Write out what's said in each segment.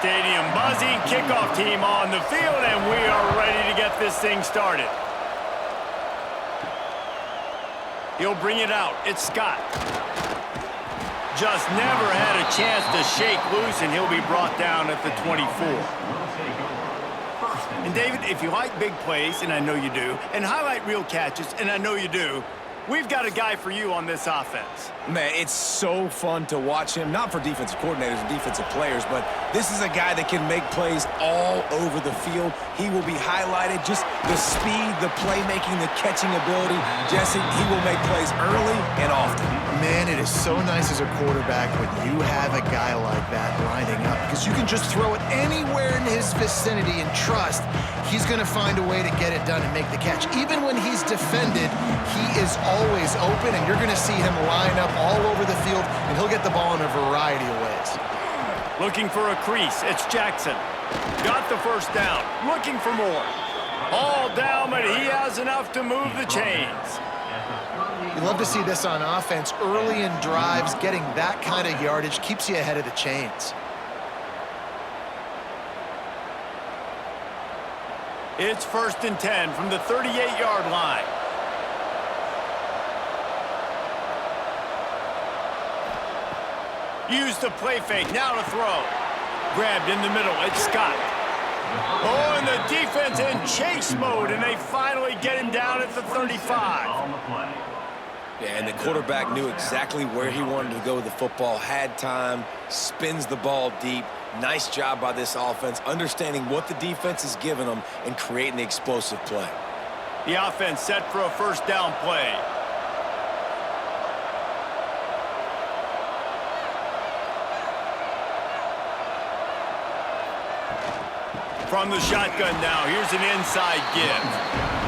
stadium buzzing. Kickoff team on the field, and we are ready to get this thing started. He'll bring it out. It's Scott. Just never had a chance to shake loose, and he'll be brought down at the 24. And David, if you like big plays, and I know you do, and highlight real catches, and I know you do, we've got a guy for you on this offense. Man, it's so fun to watch him, not for defensive coordinators and defensive players, but this is a guy that can make plays all over the field. He will be highlighted, just the speed, the playmaking, the catching ability. Jesse, he will make plays early and often. Man, it is so nice as a quarterback when you have a guy like that lining up, because you can just throw it anywhere in his vicinity and trust he's going to find a way to get it done and make the catch. Even when he's defended, he is always open, and you're going to see him line up all over the field, and he'll get the ball in a variety of ways. Looking for a crease. It's Jackson. Got the first down. Looking for more. All down, but he has enough to move the chains. You love to see this on offense. Early in drives, getting that kind of yardage keeps you ahead of the chains. It's 1st and 10 from the 38-yard line. Use the play fake, now to throw. Grabbed in the middle, it's Scott. Oh, and the defense in chase mode, and they finally get him down at the 35. Yeah, and the quarterback knew exactly where he wanted to go with the football, had time, spins the ball deep. Nice job by this offense, understanding what the defense is giving them and creating the explosive play. The offense set for a first down play. From the shotgun now, here's an inside give.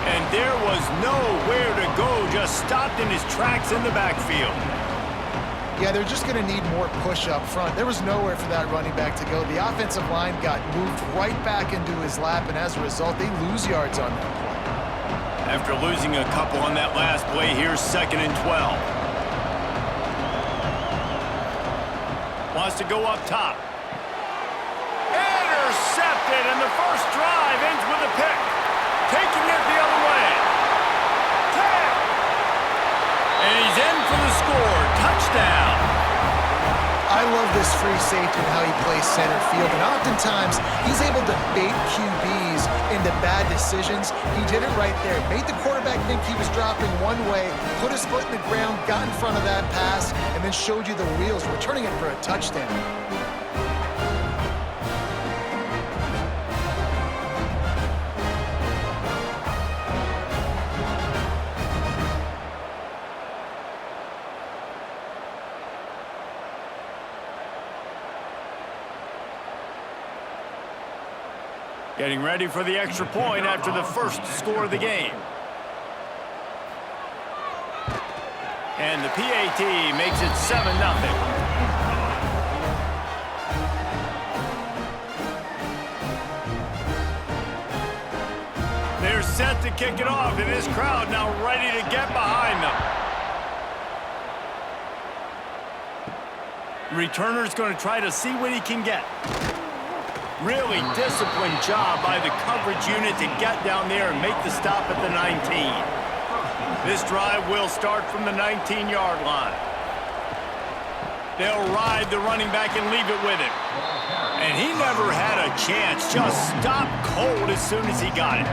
And there was nowhere to go, just stopped in his tracks in the backfield. Yeah, they're just going to need more push up front. There was nowhere for that running back to go. The offensive line got moved right back into his lap, and as a result, they lose yards on that play. After losing a couple on that last play, here's 2nd and 12. Wants to go up top. Intercepted, and the first drive ends with a pick. Taking it the other way. And he's in for the score. Touchdown. I love this free safety and how he plays center field. And oftentimes, he's able to bait QBs into bad decisions. He did it right there. Made the quarterback think he was dropping one way, put his foot in the ground, got in front of that pass, and then showed you the wheels, returning it for a touchdown. Getting ready for the extra point after the first score of the game. And the PAT makes it 7-0. They're set to kick it off, and this crowd now ready to get behind them. Returner's going to try to see what he can get. Really disciplined job by the coverage unit to get down there and make the stop at the 19. This drive will start from the 19-yard line. They'll ride the running back and leave it with him. And he never had a chance, just stopped cold as soon as he got it.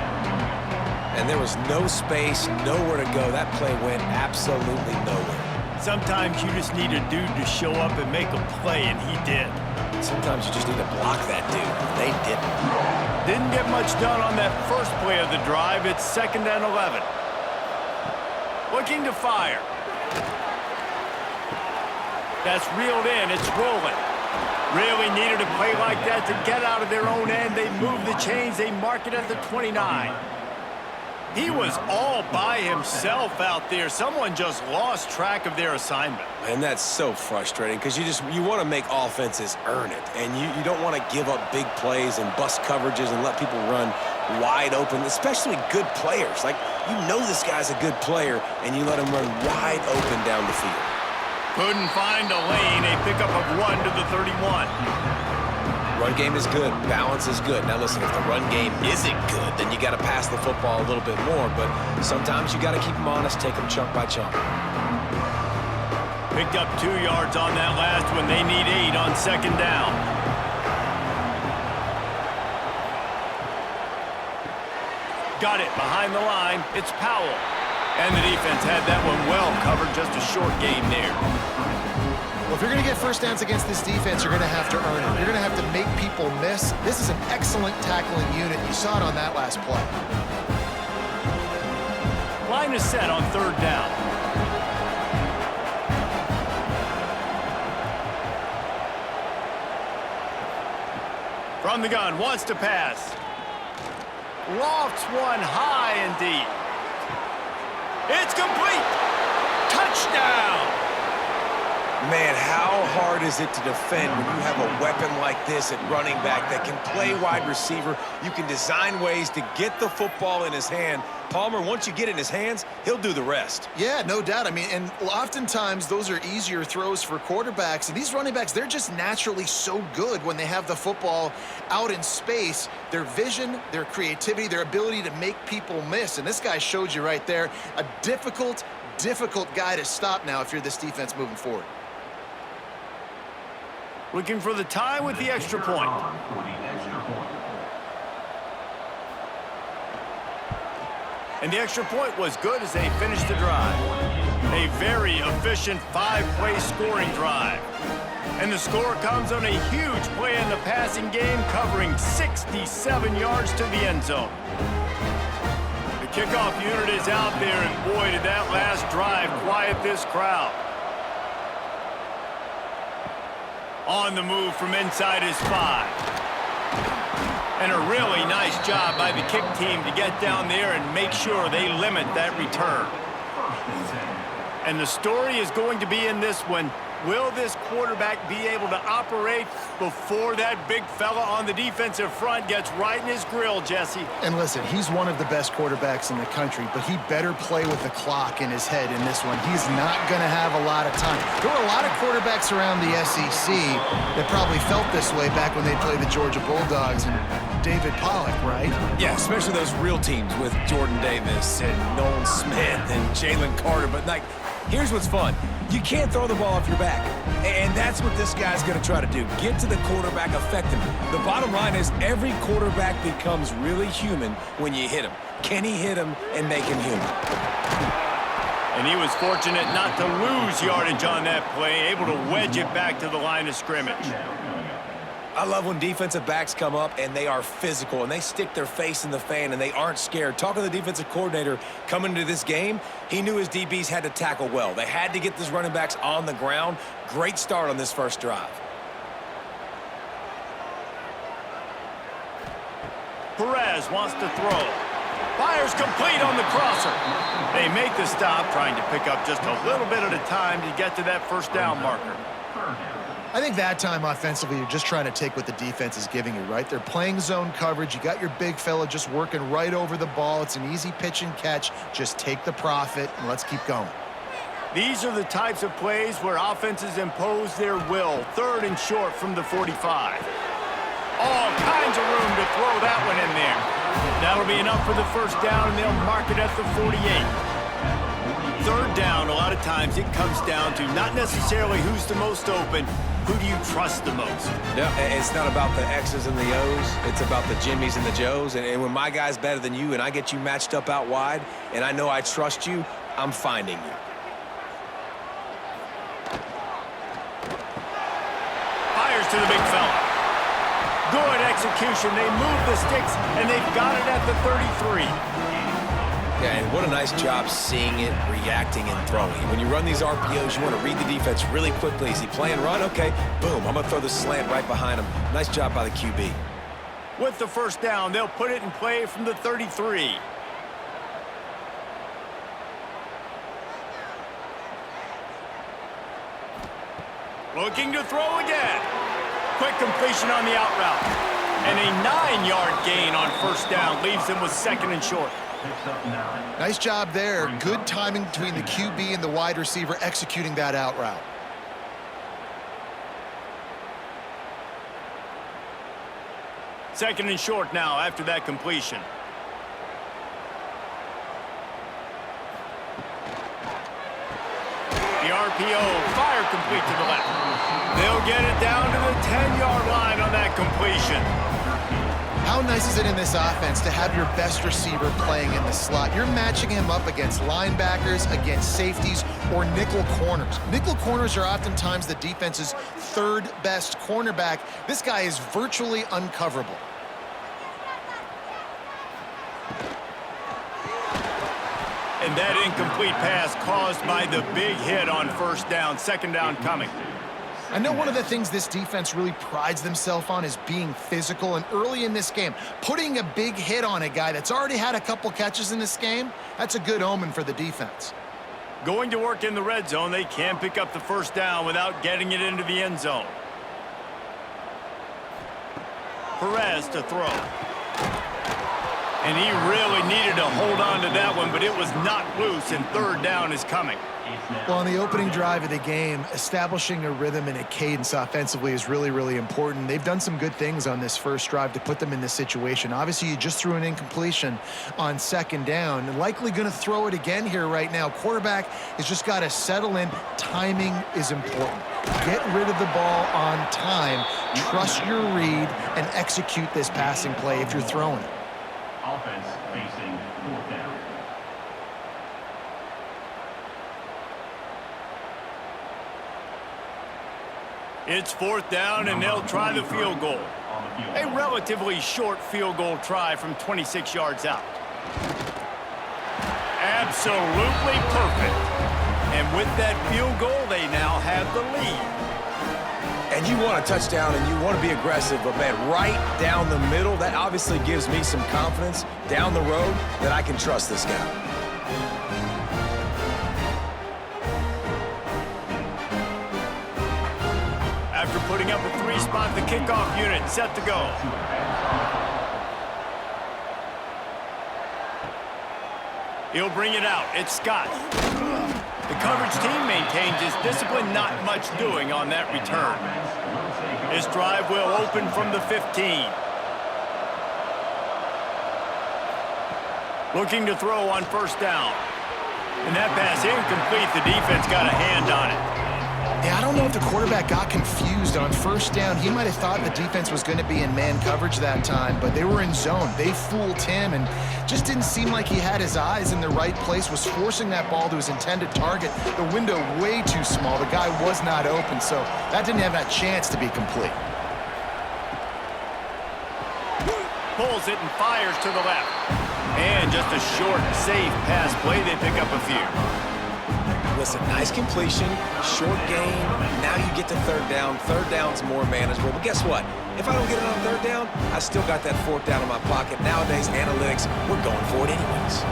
And there was no space, nowhere to go. That play went absolutely nowhere. Sometimes you just need a dude to show up and make a play, and he did. Sometimes you just need to block that dude. They didn't. Didn't get much done on that first play of the drive. It's 2nd and 11. Looking to fire. That's reeled in. It's rolling. Really needed a play like that to get out of their own end. They move the chains. They mark it at the 29. He was all by himself out there. Someone just lost track of their assignment. And that's so frustrating because you want to make offenses earn it. And you don't want to give up big plays and bust coverages and let people run wide open, especially good players. Like, you know this guy's a good player, and you let him run wide open down the field. Couldn't find a lane. A pickup of 1 to the 31. Run game is good. Balance is good. Now, listen, if the run game isn't good, then you got to pass the football a little bit more. But sometimes you got to keep them honest, take them chunk by chunk. Picked up 2 yards on that last one. They need 8 on second down. Got it behind the line. It's Powell. And the defense had that one well covered. Just a short game there. Well, if you're going to get first downs against this defense, you're going to have to earn it. You're going to have to make people miss. This is an excellent tackling unit. You saw it on that last play. Line is set on third down. From the gun, wants to pass. Lofts one high and deep. It's complete. Touchdown. Man, how hard is it to defend when you have a weapon like this at running back that can play wide receiver? You can design ways to get the football in his hand. Palmer, once you get it in his hands, he'll do the rest. Yeah, no doubt. I mean, and oftentimes those are easier throws for quarterbacks. And these running backs, they're just naturally so good when they have the football out in space. Their vision, their creativity, their ability to make people miss. And this guy showed you right there, a difficult guy to stop now if you're this defense moving forward. Looking for the tie with the extra point. And the extra point was good as they finished the drive. A very efficient 5-play scoring drive. And the score comes on a huge play in the passing game, covering 67 yards to the end zone. The kickoff unit is out there, and boy, did that last drive quiet this crowd. On the move from inside his 5. And a really nice job by the kick team to get down there and make sure they limit that return. And the story is going to be in this one. Will this quarterback be able to operate before that big fella on the defensive front gets right in his grill, Jesse? And listen, he's one of the best quarterbacks in the country, but he better play with the clock in his head in this one. He's not going to have a lot of time. There were a lot of quarterbacks around the SEC that probably felt this way back when they played the Georgia Bulldogs and David Pollock, right? Yeah, especially those real teams with Jordan Davis and Nolan Smith and Jalen Carter. But, like, here's what's fun. You can't throw the ball off your back. And that's what this guy's going to try to do. Get to the quarterback, affect him. The bottom line is every quarterback becomes really human when you hit him. Can he hit him and make him human? And he was fortunate not to lose yardage on that play, able to wedge it back to the line of scrimmage. I love when defensive backs come up and they are physical and they stick their face in the fan and they aren't scared. Talking to the defensive coordinator coming into this game, he knew his DBs had to tackle well. They had to get these running backs on the ground. Great start on this first drive. Perez wants to throw. Fires complete on the crosser. They make the stop, trying to pick up just a little bit at a time to get to that first down marker. I think that time offensively, you're just trying to take what the defense is giving you, right? They're playing zone coverage. You got your big fella just working right over the ball. It's an easy pitch and catch. Just take the profit and let's keep going. These are the types of plays where offenses impose their will. Third and short from the 45. All kinds of room to throw that one in there. That'll be enough for the first down, and they'll mark it at the 48. Third down, a lot of times it comes down to not necessarily who's the most open, who do you trust the most? Yeah, it's not about the X's and the O's. It's about the Jimmies and the Joes. And when my guy's better than you and I get you matched up out wide and I know I trust you, I'm finding you. Fires to the big fella. Good execution. They move the sticks, and they've got it at the 33. Yeah, and what a nice job seeing it, reacting, and throwing. When you run these RPOs, you want to read the defense really quickly. Is he playing run? Okay, boom, I'm going to throw the slant right behind him. Nice job by the QB. With the first down, they'll put it in play from the 33. Looking to throw again. Quick completion on the out route. And a 9-yard gain on first down leaves them with second and short. Nice job there. Good timing between the QB and the wide receiver executing that out route. Second and short now after that completion. The RPO, fire complete to the left. They'll get it down to the 10-yard line on that completion. How nice is it in this offense to have your best receiver playing in the slot? You're matching him up against linebackers, against safeties, or nickel corners. Nickel corners are oftentimes the defense's third best cornerback. This guy is virtually uncoverable. And that incomplete pass caused by the big hit on first down, second down coming. I know one of the things this defense really prides themselves on is being physical, and early in this game, putting a big hit on a guy that's already had a couple catches in this game, that's a good omen for the defense. Going to work in the red zone, they can pick up the first down without getting it into the end zone. Perez to throw. And he really needed to hold on to that one, but it was not loose, and third down is coming. Well, on the opening drive of the game, establishing a rhythm and a cadence offensively is really, really important. They've done some good things on this first drive to put them in this situation. Obviously, you just threw an incompletion on second down, and likely going to throw it again here right now. Quarterback has just got to settle in. Timing is important. Get rid of the ball on time. Trust your read and execute this passing play if you're throwing it. Offense facing fourth down. It's fourth down, and they'll try the field goal. A relatively short field goal try from 26 yards out. Absolutely perfect. And with that field goal, they now have the lead. And you want a touchdown and you want to be aggressive, but man, right down the middle, that obviously gives me some confidence down the road that I can trust this guy. After putting up a three-spot, the kickoff unit set to go. He'll bring it out. It's Scott. The coverage team maintains his discipline, not much doing on that return. This drive will open from the 15. Looking to throw on first down. And that pass incomplete. The defense got a hand on it. Yeah, I don't know if the quarterback got confused on first down. He might have thought the defense was going to be in man coverage that time, but they were in zone. They fooled him and just didn't seem like he had his eyes in the right place, was forcing that ball to his intended target. The window way too small. The guy was not open, so that didn't have that chance to be complete. Pulls it and fires to the left. And just a short, safe pass play. They pick up a few. Listen, nice completion, short game. Now you get to third down. Third down's more manageable. But guess what? If I don't get it on third down, I still got that fourth down in my pocket. Nowadays, analytics, we're going for it anyways.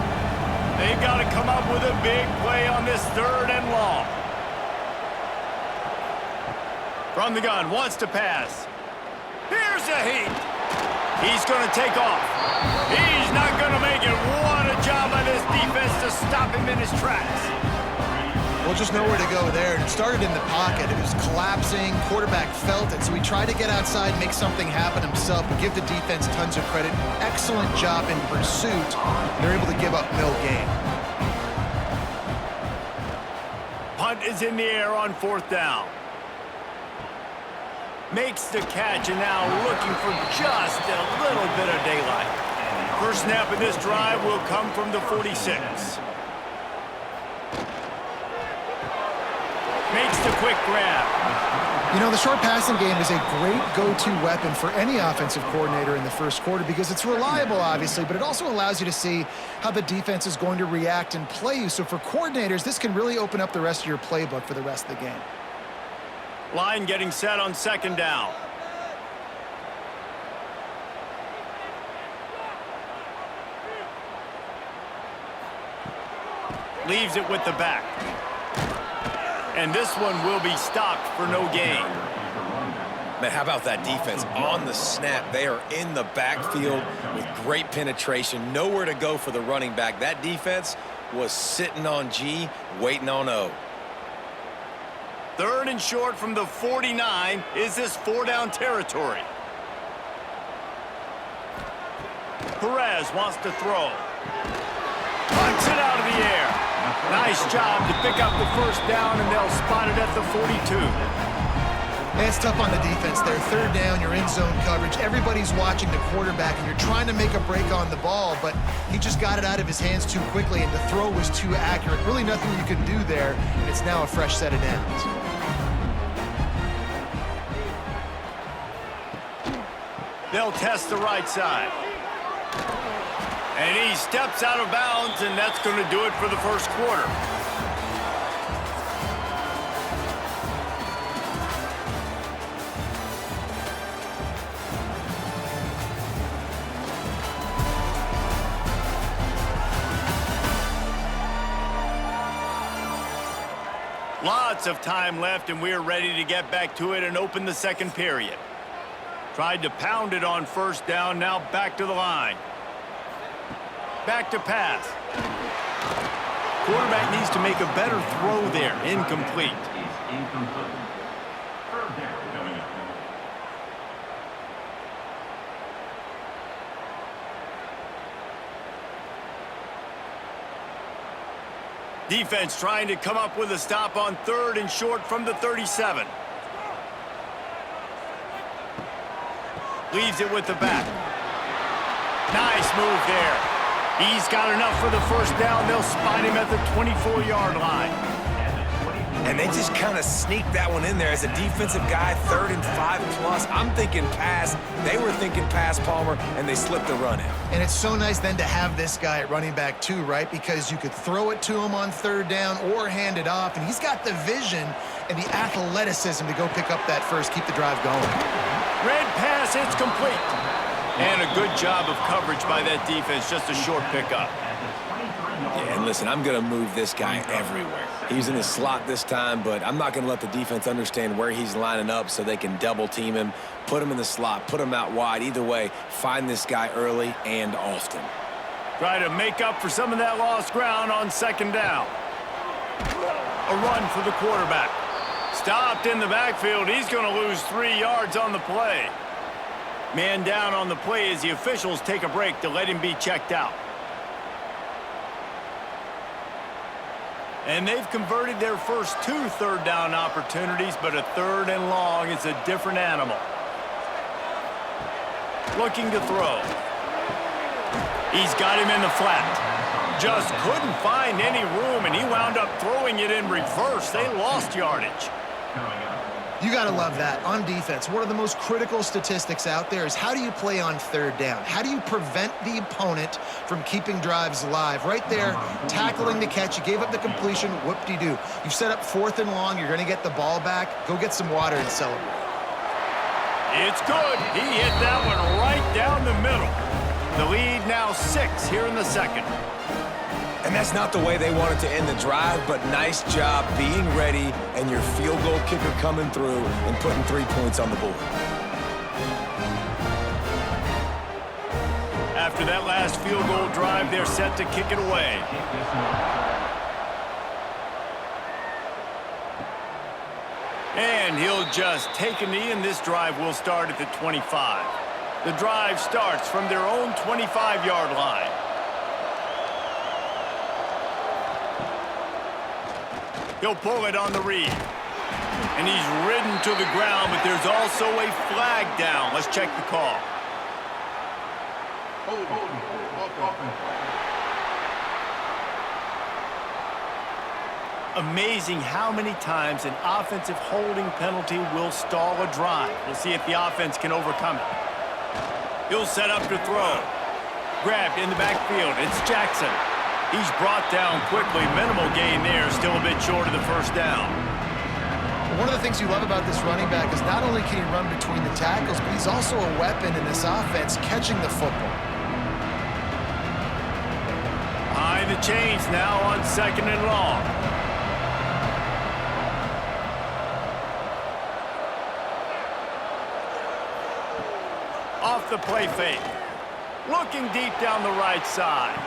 They've got to come up with a big play on this third and long. From the gun, wants to pass. Here's a heat. He's going to take off. He's not going to make it. What a job by this defense to stop him in his tracks. Well, just nowhere to go there. It started in the pocket. It was collapsing. Quarterback felt it, so he tried to get outside, make something happen himself, but give the defense tons of credit. Excellent job in pursuit. They're able to give up no gain. Punt is in the air on fourth down. Makes the catch, and now looking for just a little bit of daylight. First snap of this drive will come from the 46. Makes the quick grab. You know, the short passing game is a great go-to weapon for any offensive coordinator in the first quarter because it's reliable, obviously, but it also allows you to see how the defense is going to react and play you. So for coordinators, this can really open up the rest of your playbook for the rest of the game. Line getting set on second down. Leaves it with the back. And this one will be stopped for no gain. Man, how about that defense? On the snap, they are in the backfield with great penetration. Nowhere to go for the running back. That defense was sitting on G, waiting on O. Third and short from the 49. Is this four-down territory? Perez wants to throw. Punts it out of the air. Nice job to pick up the first down, and they'll spot it at the 42. It's tough on the defense there. Third down, you're in zone coverage. Everybody's watching the quarterback, and you're trying to make a break on the ball, but he just got it out of his hands too quickly, and the throw was too accurate. Really nothing you can do there, and it's now a fresh set of downs. They'll test the right side. And he steps out of bounds, and that's going to do it for the first quarter. Lots of time left, and we're ready to get back to it and open the second period. Tried to pound it on first down, now back to the line. Back to pass. Quarterback needs to make a better throw there. Incomplete. Is incomplete. Third down coming up. Defense trying to come up with a stop on third and short from the 37. Leaves it with the back. Nice move there. He's got enough for the first down. They'll spot him at the 24-yard line. And they just kind of sneaked that one in there as a defensive guy, 3rd and 5+. I'm thinking pass. They were thinking pass, Palmer, and they slipped the run in. And it's so nice then to have this guy at running back too, right? Because you could throw it to him on third down or hand it off, and he's got the vision and the athleticism to go pick up that first, keep the drive going. Red pass, it's complete. And a good job of coverage by that defense, just a short pickup. Yeah, and listen, I'm going to move this guy everywhere. He's in the slot this time, but I'm not going to let the defense understand where he's lining up so they can double team him, put him in the slot, put him out wide. Either way, find this guy early and often. Try to make up for some of that lost ground on second down. A run for the quarterback. Stopped in the backfield. He's going to lose 3 yards on the play. Man down on the play as the officials take a break to let him be checked out. And they've converted their first 2 third down opportunities, but a 3rd and long is a different animal. Looking to throw. He's got him in the flat. Just couldn't find any room, and he wound up throwing it in reverse. They lost yardage. You got to love that. On defense, one of the most critical statistics out there is how do you play on third down? How do you prevent the opponent from keeping drives alive? Right there, tackling the catch. You gave up the completion. Whoop-de-doo. You've set up 4th and long. You're going to get the ball back. Go get some water and celebrate. It's good. He hit that one right down the middle. The lead now 6 here in the second. And that's not the way they wanted to end the drive, but nice job being ready and your field goal kicker coming through and putting 3 points on the board. After that last field goal drive, they're set to kick it away. And he'll just take a knee, and this drive will start at the 25. The drive starts from their own 25-yard line. He'll pull it on the read. And he's ridden to the ground, but there's also a flag down. Let's check the call. Amazing how many times an offensive holding penalty will stall a drive. We'll see if the offense can overcome it. He'll set up to throw. Grabbed in the backfield. It's Jackson. He's brought down quickly. Minimal gain there. Still a bit short of the first down. One of the things you love about this running back is not only can he run between the tackles, but he's also a weapon in this offense, catching the football. Behind the chains now on 2nd and long. Off the play fake. Looking deep down the right side.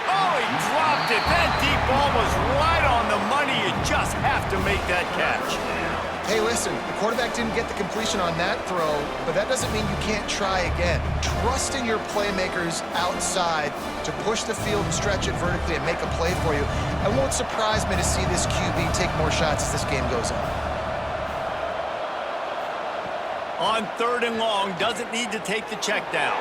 Oh, he dropped it. That deep ball was right on the money. You just have to make that catch. Hey, listen, the quarterback didn't get the completion on that throw, but that doesn't mean you can't try again. Trust in your playmakers outside to push the field and stretch it vertically and make a play for you. It won't surprise me to see this QB take more shots as this game goes on. On 3rd and long, doesn't need to take the check down.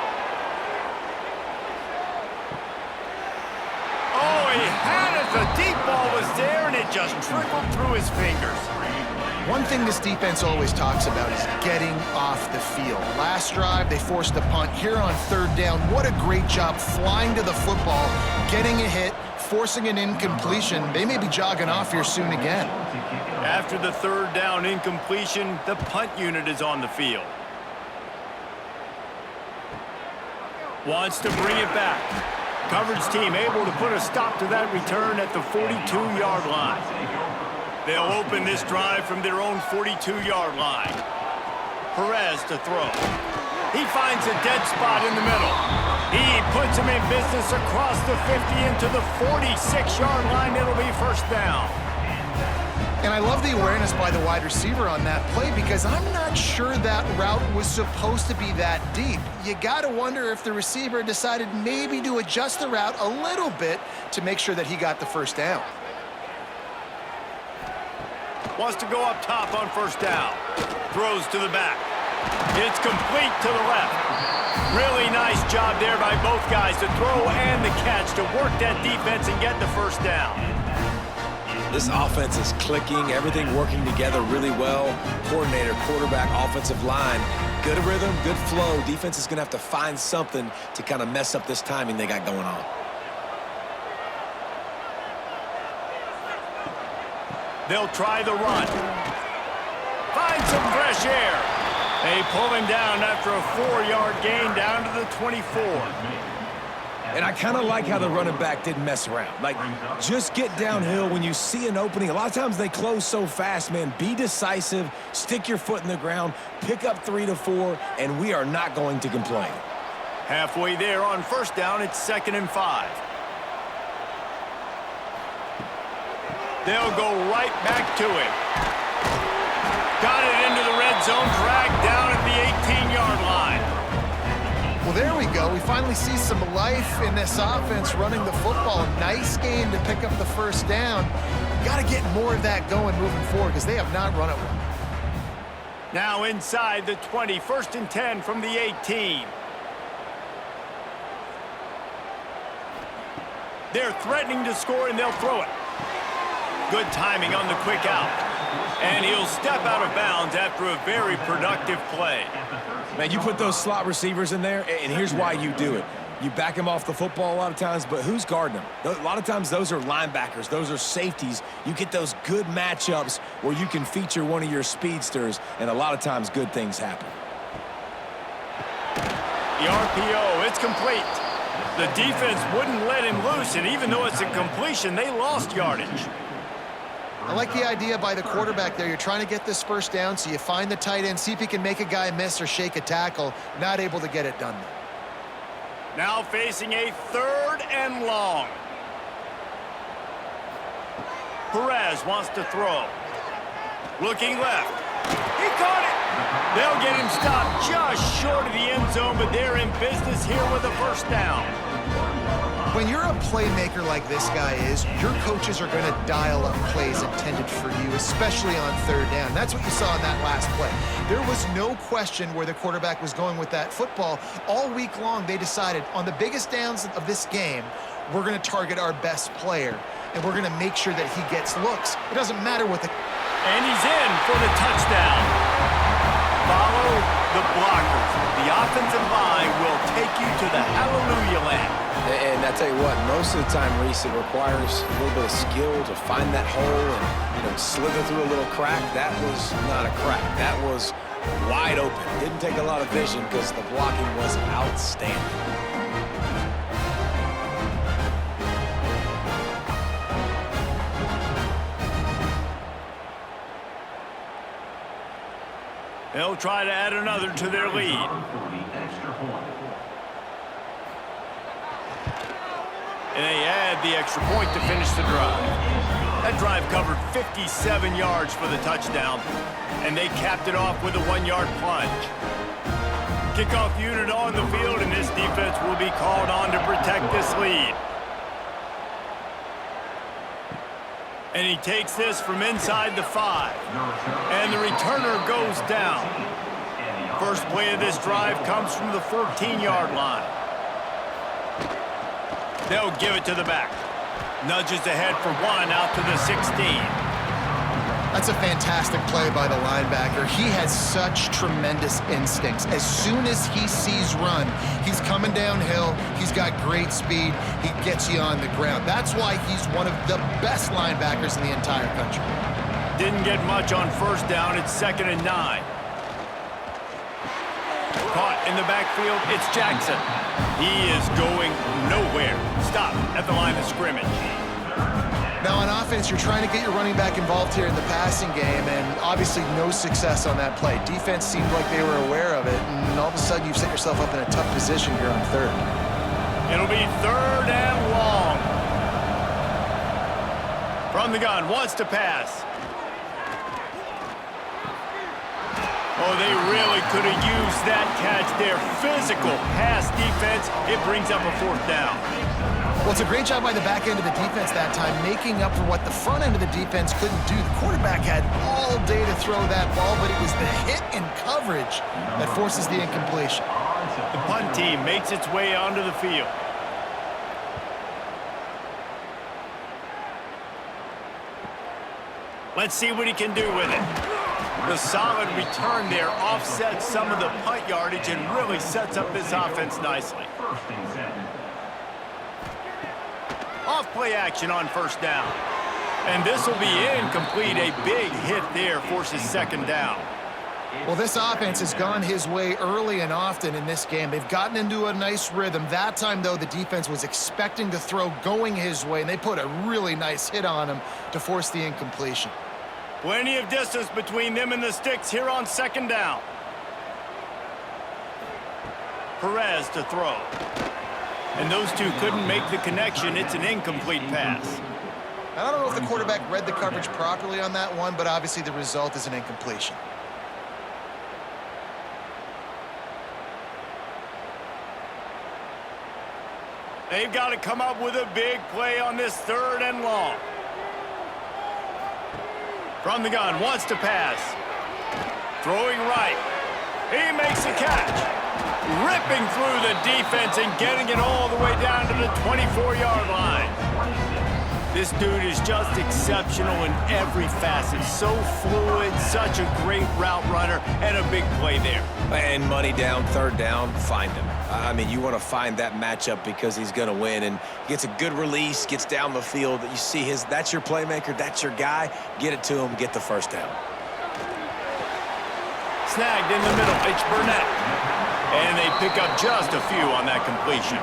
Oh, he had it. The deep ball was there, and it just trickled through his fingers. One thing this defense always talks about is getting off the field. Last drive, they forced the punt. Here on 3rd down, what a great job flying to the football, getting a hit, forcing an incompletion. They may be jogging off here soon again. After the 3rd down incompletion, the punt unit is on the field. Wants to bring it back. Coverage team able to put a stop to that return at the 42-yard line. They'll open this drive from their own 42-yard line. Perez to throw. He finds a dead spot in the middle. He puts him in business across the 50 into the 46-yard line. It'll be 1st down. And I love the awareness by the wide receiver on that play because I'm not sure that route was supposed to be that deep. You got to wonder if the receiver decided maybe to adjust the route a little bit to make sure that he got the 1st down. Wants to go up top on 1st down. Throws to the back. It's complete to the left. Really nice job there by both guys to throw and the catch to work that defense and get the 1st down. This offense is clicking, everything working together really well. Coordinator, quarterback, offensive line, good rhythm, good flow. Defense is going to have to find something to kind of mess up this timing they got going on. They'll try the run. Find some fresh air. They pull him down after a 4-yard gain down to the 24. And I kind of like how the running back didn't mess around. Like, just get downhill when you see an opening. A lot of times they close so fast, man. Be decisive, stick your foot in the ground, pick up 3 to 4, and we are not going to complain. Halfway there on 1st down, it's 2nd and 5. They'll go right back to it. Got it into the red zone, dragged down at the 18-yard line. Well, there we go. We finally see some life in this offense running the football. Nice game to pick up the 1st down. Got to get more of that going moving forward because they have not run it well. Now inside the 20, 1st and 10 from the 18. They're threatening to score, and they'll throw it. Good timing on the quick out. And he'll step out of bounds after a very productive play. Man, you put those slot receivers in there, and here's why you do it. You back them off the football a lot of times, but who's guarding them? A lot of times those are linebackers. Those are safeties. You get those good matchups where you can feature one of your speedsters, and a lot of times good things happen. The RPO, it's complete. The defense wouldn't let him loose, and even though it's a completion, they lost yardage. I like the idea by the quarterback there. You're trying to get this 1st down, so you find the tight end, see if he can make a guy miss or shake a tackle. Not able to get it done there. Now facing a 3rd and long. Perez wants to throw. Looking left. He caught it. They'll get him stopped just short of the end zone, but they're in business here with a 1st down. When you're a playmaker like this guy is, your coaches are going to dial up plays intended for you, especially on 3rd down. That's what you saw in that last play. There was no question where the quarterback was going with that football. All week long, they decided on the biggest downs of this game, we're going to target our best player, and we're going to make sure that he gets looks. It doesn't matter what the... And he's in for the touchdown. Follow the blockers. The offensive line will take you to the hallelujah land. And I tell you what, most of the time, Reese, it requires a little bit of skill to find that hole and, slither through a little crack. That was not a crack. That was wide open. Didn't take a lot of vision because the blocking was outstanding. They'll try to add another to their lead. And they add the extra point to finish the drive. That drive covered 57 yards for the touchdown, and they capped it off with a 1-yard plunge. Kickoff unit on the field, and this defense will be called on to protect this lead. And he takes this from inside the 5. And the returner goes down. First play of this drive comes from the 14-yard line. They'll give it to the back. Nudges ahead for 1 out to the 16. That's a fantastic play by the linebacker. He has such tremendous instincts. As soon as he sees run, he's coming downhill. He's got great speed. He gets you on the ground. That's why he's one of the best linebackers in the entire country. Didn't get much on first down. It's 2nd and 9. Caught in the backfield, it's Jackson. He is going nowhere. Stop at the line of scrimmage. Now on offense, you're trying to get your running back involved here in the passing game, and obviously no success on that play. Defense seemed like they were aware of it, and all of a sudden you've set yourself up in a tough position here on 3rd. It'll be 3rd and long. From the gun, wants to pass. Oh, they really could have used that catch there. Physical pass defense. It brings up a 4th down. Well, it's a great job by the back end of the defense that time, making up for what the front end of the defense couldn't do. The quarterback had all day to throw that ball, but it was the hit and coverage that forces the incompletion. The punt team makes its way onto the field. Let's see what he can do with it. The solid return there offsets some of the punt yardage and really sets up this offense nicely. Off play action on 1st down. And this will be incomplete. A big hit there forces 2nd down. Well, this offense has gone his way early and often in this game. They've gotten into a nice rhythm. That time, though, the defense was expecting to throw going his way, and they put a really nice hit on him to force the incompletion. Plenty of distance between them and the sticks here on 2nd down. Perez to throw. And those two couldn't make the connection. It's an incomplete pass. I don't know if the quarterback read the coverage properly on that one, but obviously the result is an incompletion. They've got to come up with a big play on this 3rd and long. From the gun, wants to pass. Throwing right. He makes the catch. Ripping through the defense and getting it all the way down to the 24-yard line. This dude is just exceptional in every facet. So fluid, such a great route runner, and a big play there. And money down, 3rd down, find him. I mean, you want to find that matchup because he's going to win, and gets a good release, gets down the field. You see that's your playmaker, that's your guy. Get it to him, get the 1st down. Snagged in the middle, it's Burnett. And they pick up just a few on that completion.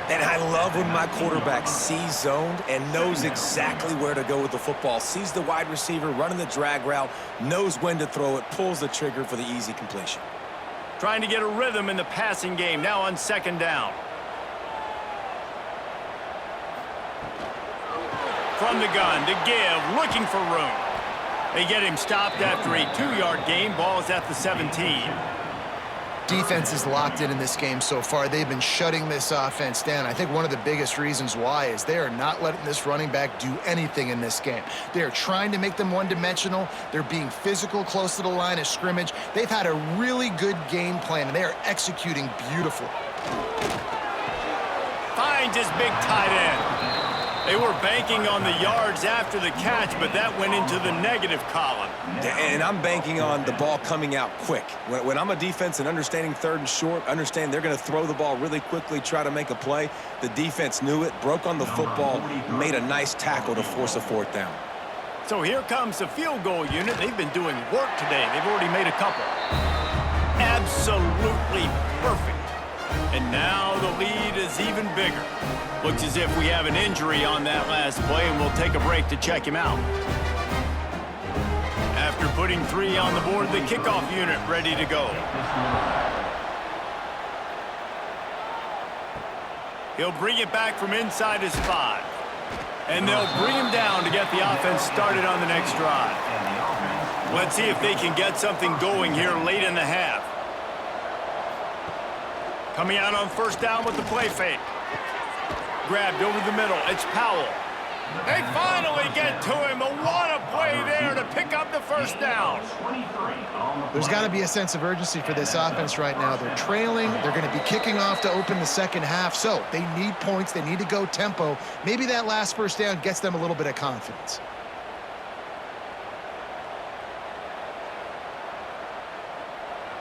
And I love when my quarterback sees zoned and knows exactly where to go with the football. Sees the wide receiver running the drag route, knows when to throw it, pulls the trigger for the easy completion. Trying to get a rhythm in the passing game, now on 2nd down. From the gun to give, looking for room. They get him stopped after a 2-yard gain. Ball is at the 17. Defense is locked in this game so far. They've been shutting this offense down. I think one of the biggest reasons why is they are not letting this running back do anything in this game. They are trying to make them one-dimensional. They're being physical close to the line of scrimmage. They've had a really good game plan, and they are executing beautifully. Finds his big tight end. They were banking on the yards after the catch, but that went into the negative column. And I'm banking on the ball coming out quick. When I'm a defense and understanding 3rd and short, understand they're going to throw the ball really quickly, try to make a play. The defense knew it, broke on the football, made a nice tackle to force a 4th down. So here comes the field goal unit. They've been doing work today. They've already made a couple. Absolutely perfect. And now the lead is even bigger. Looks as if we have an injury on that last play, and we'll take a break to check him out. After putting 3 on the board, the kickoff unit ready to go. He'll bring it back from inside his 5. And they'll bring him down to get the offense started on the next drive. Let's see if they can get something going here late in the half. Coming out on first down with the play fake. Grabbed over the middle. It's Powell. They finally get to him. What a play there to pick up the first down. There's got to be a sense of urgency for this offense right now. They're trailing. They're going to be kicking off to open the second half. So they need points. They need to go tempo. Maybe that last first down gets them a little bit of confidence.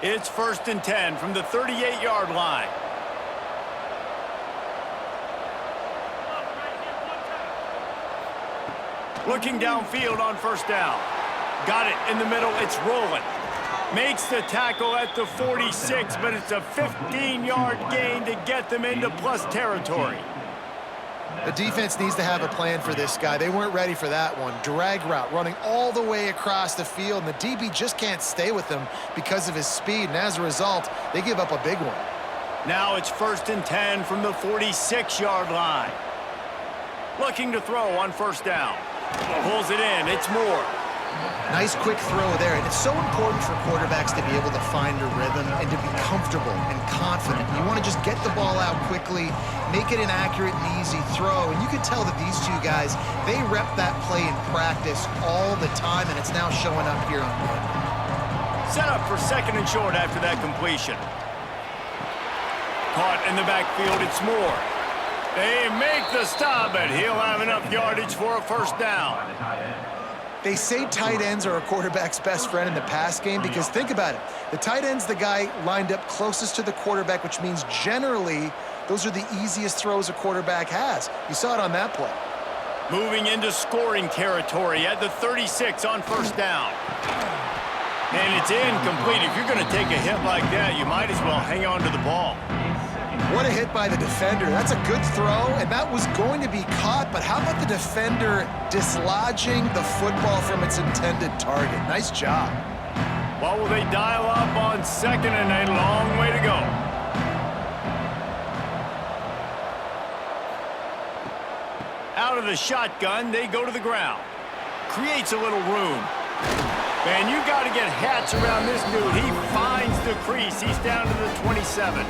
It's 1st and 10 from the 38-yard line. Looking downfield on first down. Got it in the middle. It's rolling. Makes the tackle at the 46, but it's a 15-yard gain to get them into plus territory. The defense needs to have a plan for this guy. They weren't ready for that one. Drag route running all the way across the field, and the DB just can't stay with him because of his speed, and as a result, they give up a big one. Now it's 1st and 10 from the 46-yard line. Looking to throw on first down. Pulls it in. It's Moore. Nice quick throw there, and it's so important for quarterbacks to be able to find a rhythm and to be comfortable and confident. You want to just get the ball out quickly, make it an accurate and easy throw, and you can tell that these two guys, they rep that play in practice all the time, and it's now showing up here on Monday. Set up for 2nd and short after that completion. Caught in the backfield, it's Moore. They make the stop, but he'll have enough yardage for a first down. They say tight ends are a quarterback's best friend in the pass game because think about it. The tight end's the guy lined up closest to the quarterback, which means generally those are the easiest throws a quarterback has. You saw it on that play. Moving into scoring territory at the 36 on first down. And it's incomplete. If you're going to take a hit like that, you might as well hang on to the ball. What a hit by the defender. That's a good throw, and that was going to be caught, but how about the defender dislodging the football from its intended target? Nice job. What will they dial up on 2nd and a long way to go? Out of the shotgun, they go to the ground. Creates a little room. Man, you got to get hats around this dude. He finds the crease. He's down to the 27.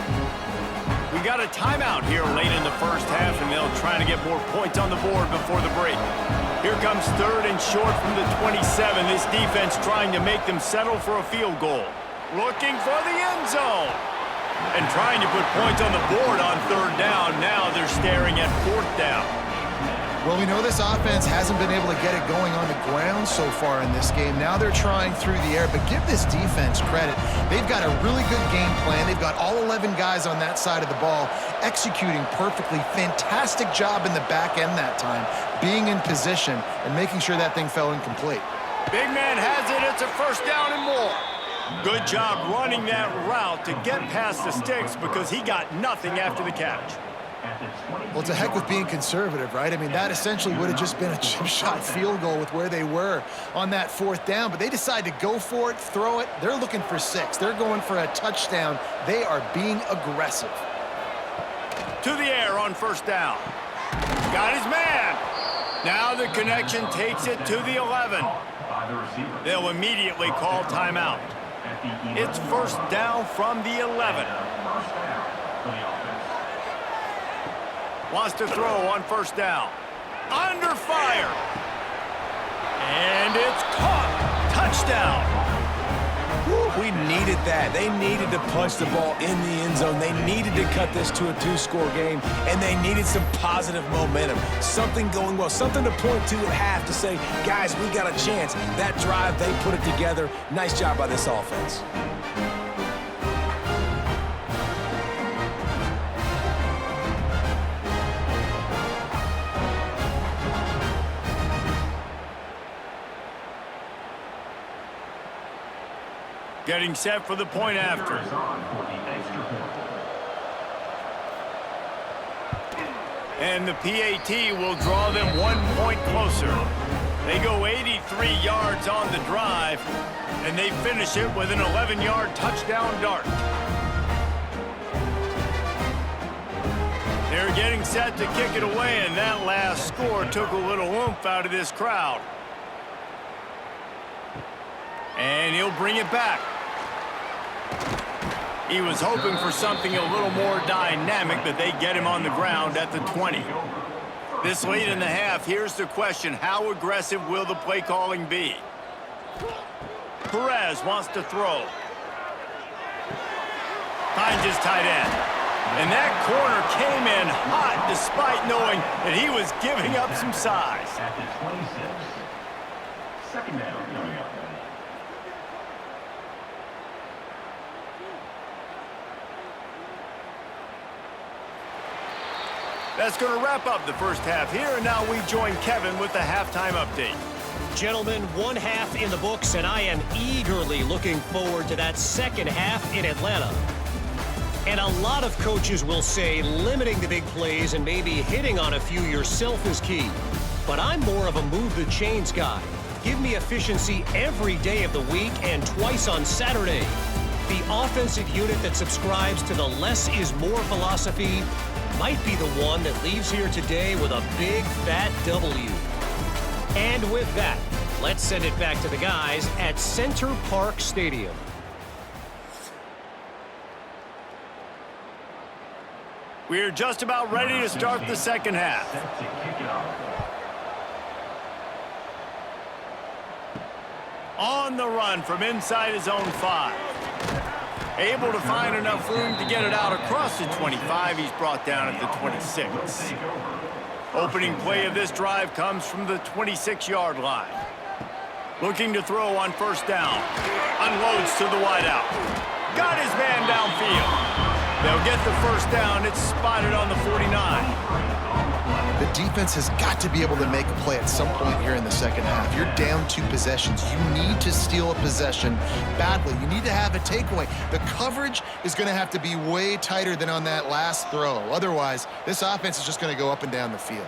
We got a timeout here late in the first half, and they'll try to get more points on the board before the break. Here comes 3rd and short from the 27. This defense trying to make them settle for a field goal. Looking for the end zone. And trying to put points on the board on 3rd down. Now they're staring at 4th down. Well, we know this offense hasn't been able to get it going on the ground so far in this game. Now they're trying through the air, but give this defense credit. They've got a really good game plan. They've got all 11 guys on that side of the ball executing perfectly. Fantastic job in the back end that time, being in position and making sure that thing fell incomplete. Big man has it. It's a first down and more. Good job running that route to get past the sticks because he got nothing after the catch. Well, it's a heck with being conservative, right? I mean, that essentially would have just been a chip shot field goal with where they were on that 4th down, but they decide to go for it, throw it. They're looking for 6. They're going for a touchdown. They are being aggressive. To the air on first down. Got his man. Now the connection takes it to the 11. They'll immediately call timeout. It's first down from the 11. Wants to throw on first down. Under fire. And it's caught. Touchdown. We needed that. They needed to punch the ball in the end zone. They needed to cut this to a 2-score game, and they needed some positive momentum. Something going well, something to point to at half to say, guys, we got a chance. That drive, they put it together. Nice job by this offense. Getting set for the point after. And the PAT will draw them 1 point closer. They go 83 yards on the drive, and they finish it with an 11-yard touchdown dart. They're getting set to kick it away, and that last score took a little oomph out of this crowd. And he'll bring it back. He was hoping for something a little more dynamic, but they get him on the ground at the 20. This late in the half, here's the question: how aggressive will the play calling be? Perez wants to throw. Finds his tight end. And that corner came in hot despite knowing that he was giving up some size. At the 26. Second down coming up. That's going to wrap up the first half here, and now we join Kevin with the halftime update. Gentlemen, one half in the books, and I am eagerly looking forward to that second half in Atlanta. And a lot of coaches will say limiting the big plays and maybe hitting on a few yourself is key. But I'm more of a move the chains guy. Give me efficiency every day of the week and twice on Saturday. The offensive unit that subscribes to the less is more philosophy might be the one that leaves here today with a big fat W. And with that, let's send it back to the guys at Center Park Stadium. We're just about ready to start the second half. Set to kick it off. On the run from inside his own 5. Able to find enough room to get it out across the 25. He's brought down at the 26. Opening play of this drive comes from the 26-yard line. Looking to throw on first down. Unloads to the wideout. Got his man downfield. They'll get the first down. It's spotted on the 49. The defense has got to be able to make a play at some point here in the second half. You're down 2 possessions. You need to steal a possession badly. You need to have a takeaway. The coverage is going to have to be way tighter than on that last throw. Otherwise, this offense is just going to go up and down the field.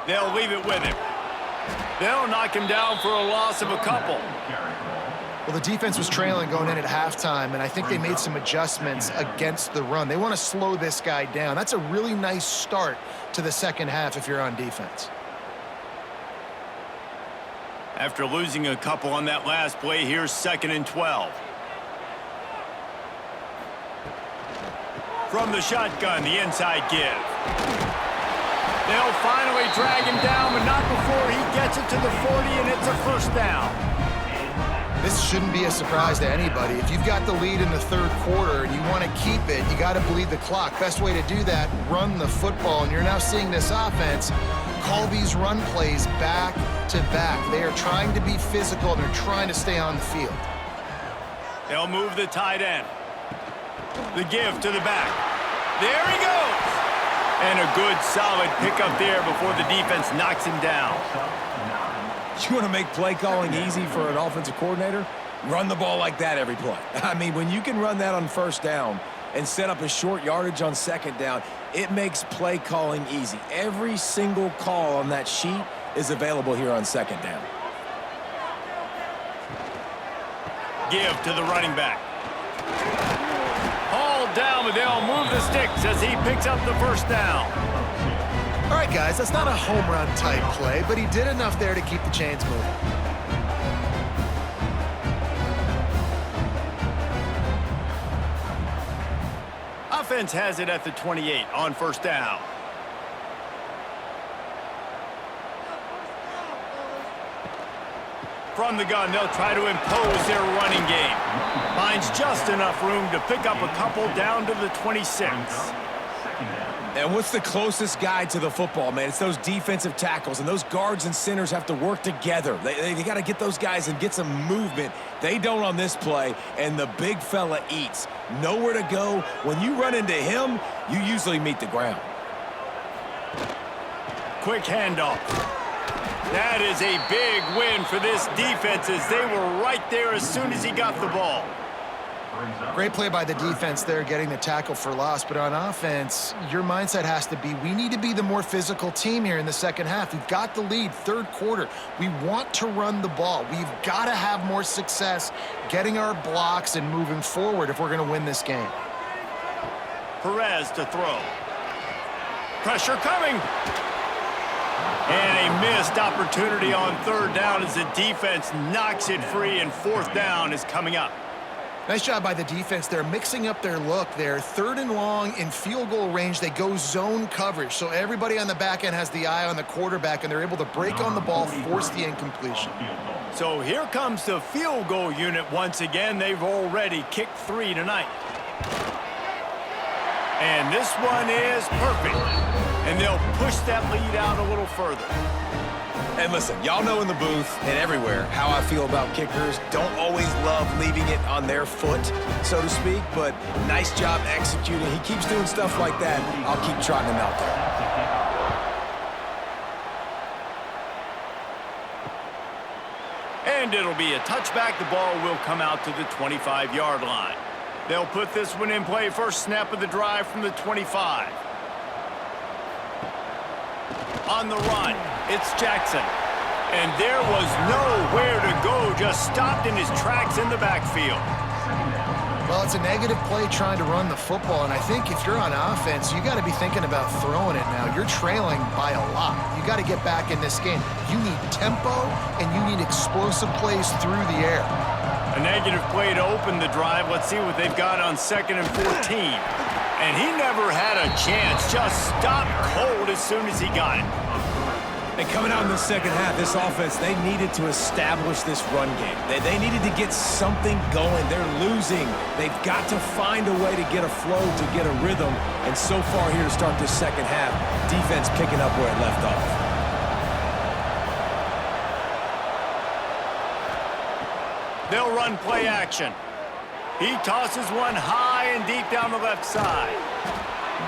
They'll leave it with him. They'll knock him down for a loss of a couple. Well, the defense was trailing going in at halftime, and I think they made some adjustments against the run. They want to slow this guy down. That's a really nice start to the second half if you're on defense. After losing a couple on that last play, here's 2nd and 12. From the shotgun, the inside give. They'll finally drag him down, but not before he gets it to the 40, and it's a first down. This shouldn't be a surprise to anybody. If you've got the lead in the third quarter and you want to keep it, you got to bleed the clock. Best way to do that, run the football. And you're now seeing this offense call these run plays back to back. They are trying to be physical, and they're trying to stay on the field. They'll move the tight end. The give to the back. There he goes. And a good, solid pickup there before the defense knocks him down. You want to make play calling easy for an offensive coordinator? Run the ball like that every play. I mean, when you can run that on first down and set up a short yardage on second down, it makes play calling easy. Every single call on that sheet is available here on second down. Give to the running back. Hauled down, but they'll move the sticks as he picks up the first down. All right, guys, that's not a home run type play, but he did enough there to keep the chains moving. Offense has it at the 28 on first down. From the gun, they'll try to impose their running game. Finds just enough room to pick up a couple down to the 26. And what's the closest guy to the football, man? It's those defensive tackles, and those guards and centers have to work together. They got to get those guys and get some movement. They don't on this play, and the big fella eats. Nowhere to go. When you run into him, you usually meet the ground. Quick handoff. That is a big win for this defense as they were right there as soon as he got the ball. Great play by the defense there, getting the tackle for loss. But on offense, your mindset has to be, we need to be the more physical team here in the second half. We've got the lead, third quarter. We want to run the ball. We've got to have more success getting our blocks and moving forward if we're going to win this game. Perez to throw. Pressure coming. And a missed opportunity on third down as the defense knocks it free, and fourth down is coming up. Nice job by the defense. They're mixing up their look there. Third and long in field goal range. They go zone coverage. So everybody on the back end has the eye on the quarterback, and they're able to break on the ball, force the incompletion. So here comes the field goal unit once again. They've already kicked 3 tonight. And this one is perfect. And they'll push that lead out a little further. And listen, y'all know in the booth and everywhere how I feel about kickers. Don't always love leaving it on their foot, so to speak, but nice job executing. He keeps doing stuff like that. I'll keep trotting him out there. And it'll be a touchback. The ball will come out to the 25-yard line. They'll put this one in play. First snap of the drive from the 25. On the run, it's Jackson. And there was nowhere to go, just stopped in his tracks in the backfield. Well, it's a negative play trying to run the football, and I think if you're on offense, you got to be thinking about throwing it now. You're trailing by a lot. You got to get back in this game. You need tempo, and you need explosive plays through the air. A negative play to open the drive. Let's see what they've got on 2nd and 14. And he never had a chance. Just stopped cold as soon as he got it. And coming out in the second half, this offense, they needed to establish this run game. They needed to get something going. They're losing. They've got to find a way to get a flow, to get a rhythm. And so far here to start this second half, defense picking up where it left off. They'll run play action. He tosses one high and deep down the left side.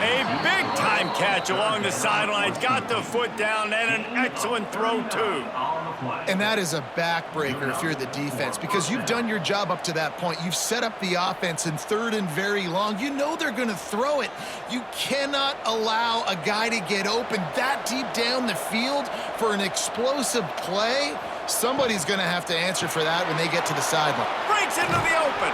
A big-time catch along the sidelines. Got the foot down, and an excellent throw, too. And that is a backbreaker if you're the defense, because you've done your job up to that point. You've set up the offense in 3rd and very long. You know they're going to throw it. You cannot allow a guy to get open that deep down the field for an explosive play. Somebody's going to have to answer for that when they get to the sideline. Breaks into the open.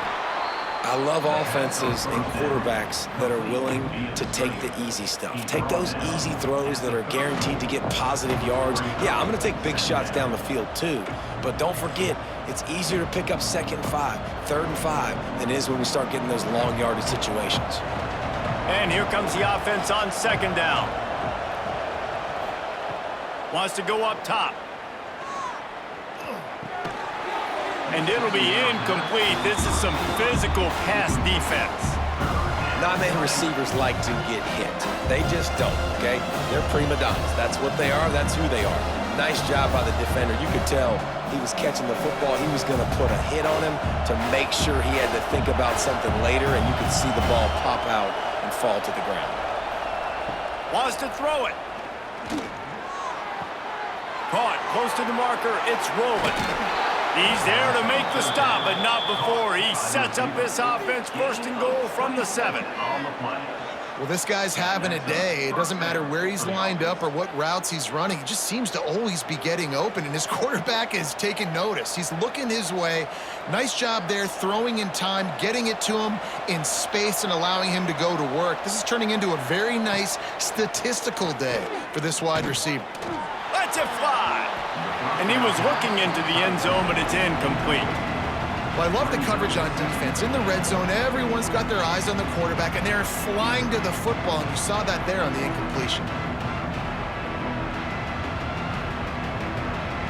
I love offenses and quarterbacks that are willing to take the easy stuff. Take those easy throws that are guaranteed to get positive yards. Yeah, I'm going to take big shots down the field too. But don't forget, it's easier to pick up 2nd and 5, 3rd and 5 than it is when we start getting those long yardage situations. And here comes the offense on 2nd down. Wants to go up top. And it'll be incomplete. This is some physical pass defense. Not many receivers like to get hit. They just don't, okay? They're prima donnas. That's what they are. That's who they are. Nice job by the defender. You could tell he was catching the football. He was going to put a hit on him to make sure he had to think about something later, and you could see the ball pop out and fall to the ground. Wants to throw it. Caught close to the marker. It's rolling. He's there to make the stop, but not before. He sets up this offense. 1st and goal from the 7. Well, this guy's having a day. It doesn't matter where he's lined up or what routes he's running. He just seems to always be getting open, and his quarterback is taking notice. He's looking his way. Nice job there, throwing in time, getting it to him in space and allowing him to go to work. This is turning into a very nice statistical day for this wide receiver. Lets it fly. And he was looking into the end zone, but it's incomplete. Well, I love the coverage on defense. In the red zone, everyone's got their eyes on the quarterback, and they're flying to the football, and you saw that there on the incompletion.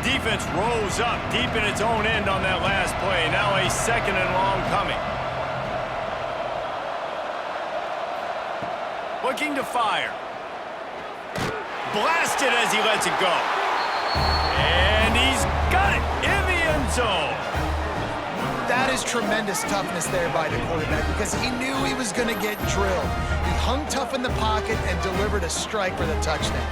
Defense rose up deep in its own end on that last play. Now a 2nd and long coming. Looking to fire. Blasted as he lets it go. And he's got it in the end zone. That is tremendous toughness there by the quarterback, because he knew he was going to get drilled. He hung tough in the pocket and delivered a strike for the touchdown.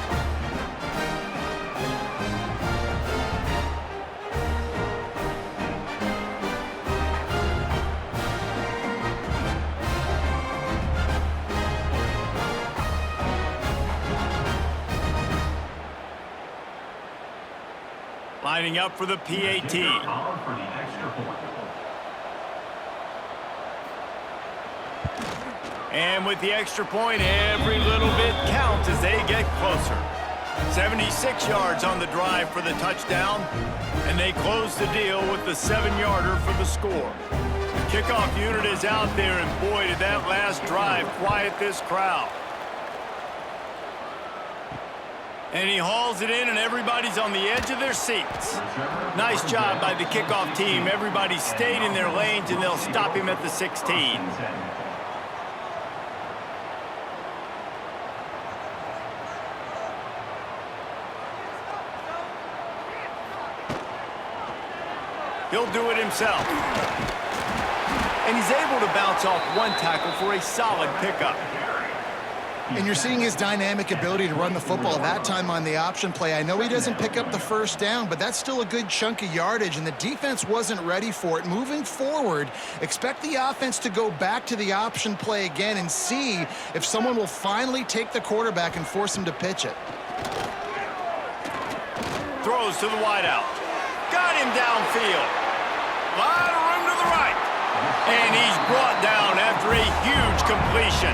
Lining up for the PAT. And with the extra point, every little bit counts as they get closer. 76 yards on the drive for the touchdown, and they close the deal with the 7-yarder for the score. The kickoff unit is out there, and boy, did that last drive quiet this crowd. And he hauls it in, and everybody's on the edge of their seats. Nice job by the kickoff team. Everybody stayed in their lanes, and they'll stop him at the 16. He'll do it himself. And he's able to bounce off one tackle for a solid pickup. And you're seeing his dynamic ability to run the football, that time on the option play. I know he doesn't pick up the first down, but that's still a good chunk of yardage, and the defense wasn't ready for it. Moving forward, expect the offense to go back to the option play again and see if someone will finally take the quarterback and force him to pitch it. Throws to the wideout. Got him downfield. Lot of room to the right. And he's brought down after a huge completion.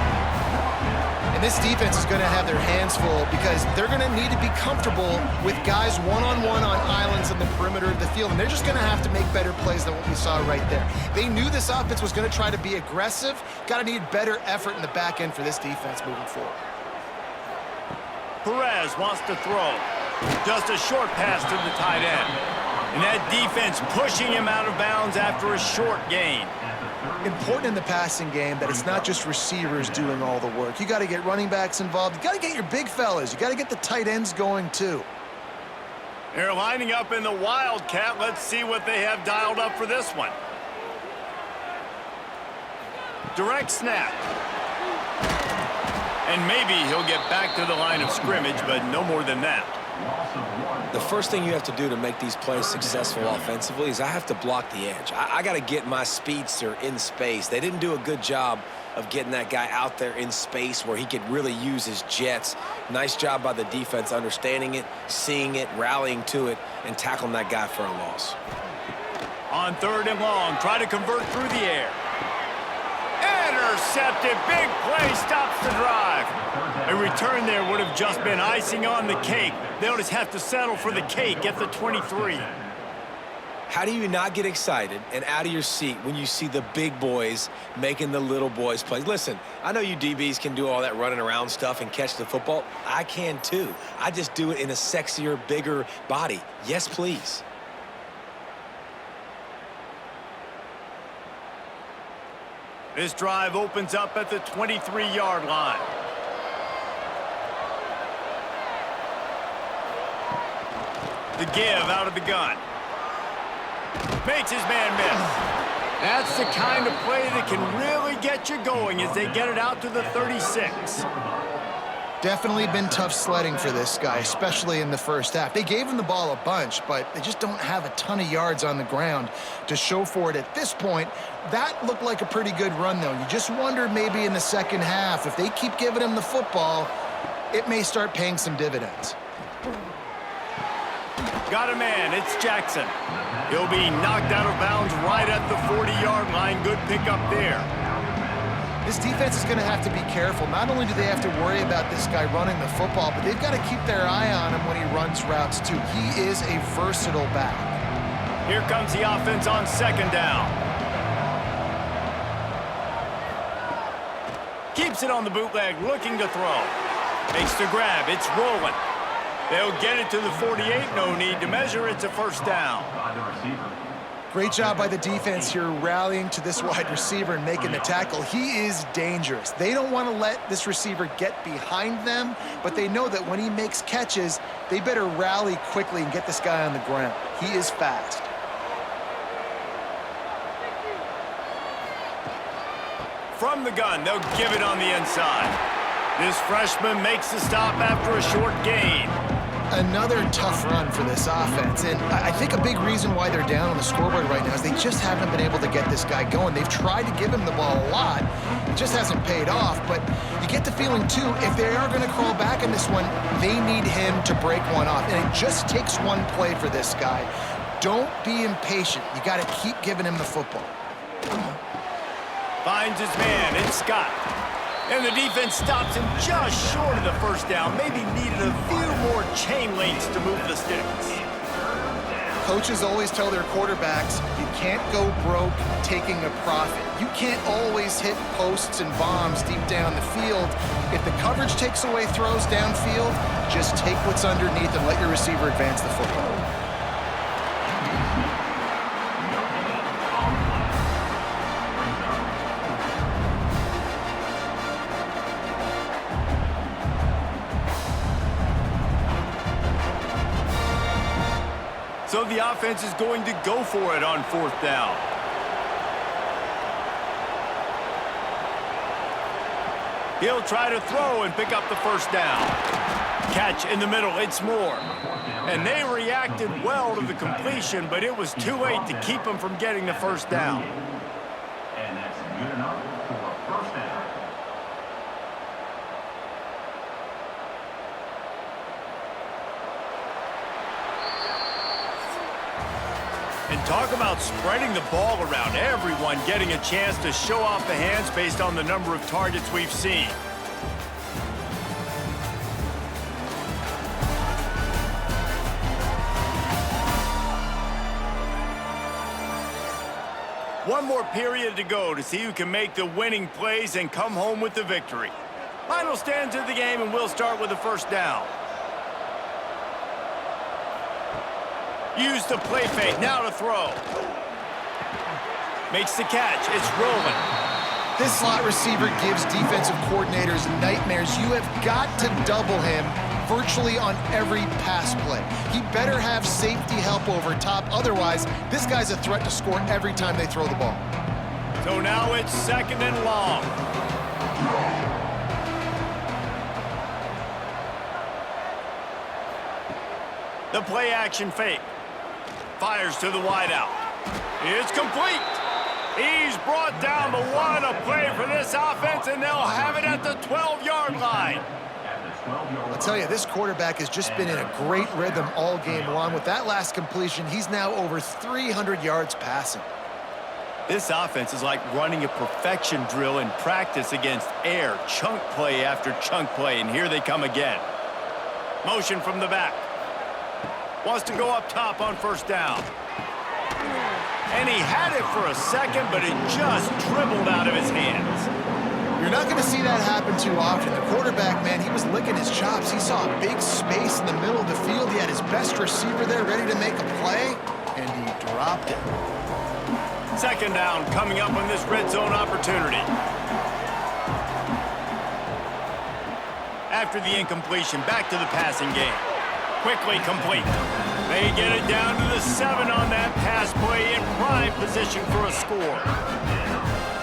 And this defense is going to have their hands full because they're going to need to be comfortable with guys one-on-one on islands in the perimeter of the field, and they're just going to have to make better plays than what we saw right there. They knew this offense was going to try to be aggressive. Got to need better effort in the back end for this defense moving forward. Perez wants to throw. Just a short pass to the tight end. And that defense pushing him out of bounds after a short gain. Important in the passing game that it's not just receivers doing all the work. You got to get running backs involved. You got to get your big fellas. You got to get the tight ends going too. They're lining up in the Wildcat. Let's see what they have dialed up for this one. Direct snap. And maybe he'll get back to the line of scrimmage, but no more than that. The first thing you have to do to make these plays successful offensively is I have to block the edge. I got to get my speedster in space. They didn't do a good job of getting that guy out there in space where he could really use his jets. Nice job by the defense understanding it, seeing it, rallying to it, and tackling that guy for a loss. On 3rd and long, try to convert through the air. Intercepted. Big play stops the drive. A return there would have just been icing on the cake. They'll just have to settle for the cake at the 23. How do you not get excited and out of your seat when you see the big boys making the little boys play? Listen, I know you DBs can do all that running around stuff and catch the football. I can too. I just do it in a sexier, bigger body. Yes, please. This drive opens up at the 23-yard line. The give out of the gun. Makes his man miss. That's the kind of play that can really get you going as they get it out to the 36. Definitely been tough sledding for this guy, especially in the first half. They gave him the ball a bunch, but they just don't have a ton of yards on the ground to show for it at this point. That looked like a pretty good run, though. You just wonder maybe in the second half, if they keep giving him the football, it may start paying some dividends. Got a man. It's Jackson. He'll be knocked out of bounds right at the 40-yard line. Good pickup there. This defense is going to have to be careful. Not only do they have to worry about this guy running the football, but they've got to keep their eye on him when he runs routes, too. He is a versatile back. Here comes the offense on 2nd down. Keeps it on the bootleg, looking to throw. Makes the grab. It's rolling. They'll get it to the 48. No need to measure. It's a 1st down. Great job by the defense here rallying to this wide receiver and making the tackle. He is dangerous. They don't want to let this receiver get behind them, but they know that when he makes catches, they better rally quickly and get this guy on the ground. He is fast. From the gun, they'll give it on the inside. This freshman makes the stop after a short gain. Another tough run for this offense, and I think a big reason why they're down on the scoreboard right now is they just haven't been able to get this guy going. They've tried to give him the ball a lot. It just hasn't paid off, but you get the feeling, too, if they are going to crawl back in this one, they need him to break one off, and it just takes one play for this guy. Don't be impatient. You got to keep giving him the football. Finds his man. It's Scott. And the defense stops him just short of the first down. Maybe needed a few more chain links to move the sticks. Coaches always tell their quarterbacks, you can't go broke taking a profit. You can't always hit posts and bombs deep down the field. If the coverage takes away throws downfield, just take what's underneath and let your receiver advance the football. So the offense is going to go for it on 4th down. He'll try to throw and pick up the first down. Catch in the middle, it's Moore. And they reacted well to the completion, but it was too late to keep them from getting the first down. And that's good enough for a first down. And talk about spreading the ball around. Everyone getting a chance to show off the hands based on the number of targets we've seen. One more period to go to see who can make the winning plays and come home with the victory. Final stands of the game, and we'll start with the first down. Use the play fake, now to throw. Makes the catch, it's rolling. This slot receiver gives defensive coordinators nightmares. You have got to double him virtually on every pass play. He better have safety help over top, otherwise this guy's a threat to score every time they throw the ball. So now it's 2nd and long. The play action fake. Fires to the wideout. It's complete. He's brought down, but what a play for this offense, and they'll have it at the 12-yard line. I'll tell you, this quarterback has just been in a great rhythm all game long. With that last completion, he's now over 300 yards passing. This offense is like running a perfection drill in practice against air, chunk play after chunk play, and here they come again. Motion from the back. Wants to go up top on first down. And he had it for a second, but it just dribbled out of his hands. You're not going to see that happen too often. The quarterback, man, he was licking his chops. He saw a big space in the middle of the field. He had his best receiver there ready to make a play, and he dropped it. 2nd down coming up on this red zone opportunity. After the incompletion, back to the passing game. Quickly complete. They get it down to the 7 on that pass play in prime position for a score.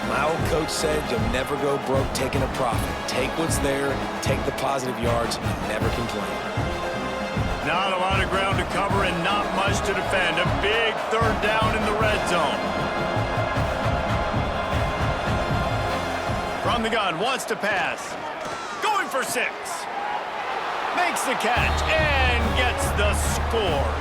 My old coach said you'll never go broke taking a profit. Take what's there, take the positive yards, and never complain. Not a lot of ground to cover and not much to defend. A big 3rd down in the red zone. From the gun, wants to pass. Going for 6. Makes the catch and gets the score.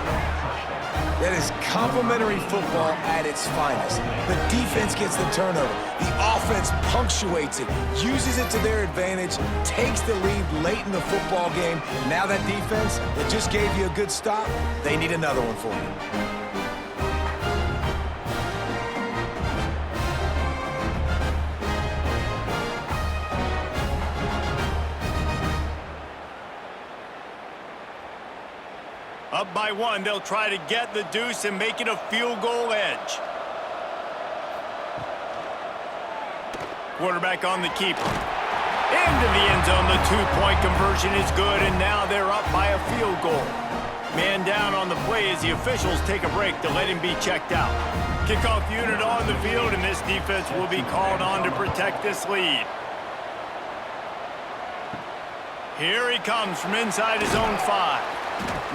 That is complimentary football at its finest. The defense gets the turnover. The offense punctuates it, uses it to their advantage, takes the lead late in the football game. Now that defense that just gave you a good stop, they need another one for you. Up by 1, they'll try to get the deuce and make it a field goal edge. Quarterback on the keeper. Into the end zone, the 2-point conversion is good, and now they're up by a field goal. Man down on the play as the officials take a break to let him be checked out. Kickoff unit on the field, and this defense will be called on to protect this lead. Here he comes from inside his own 5.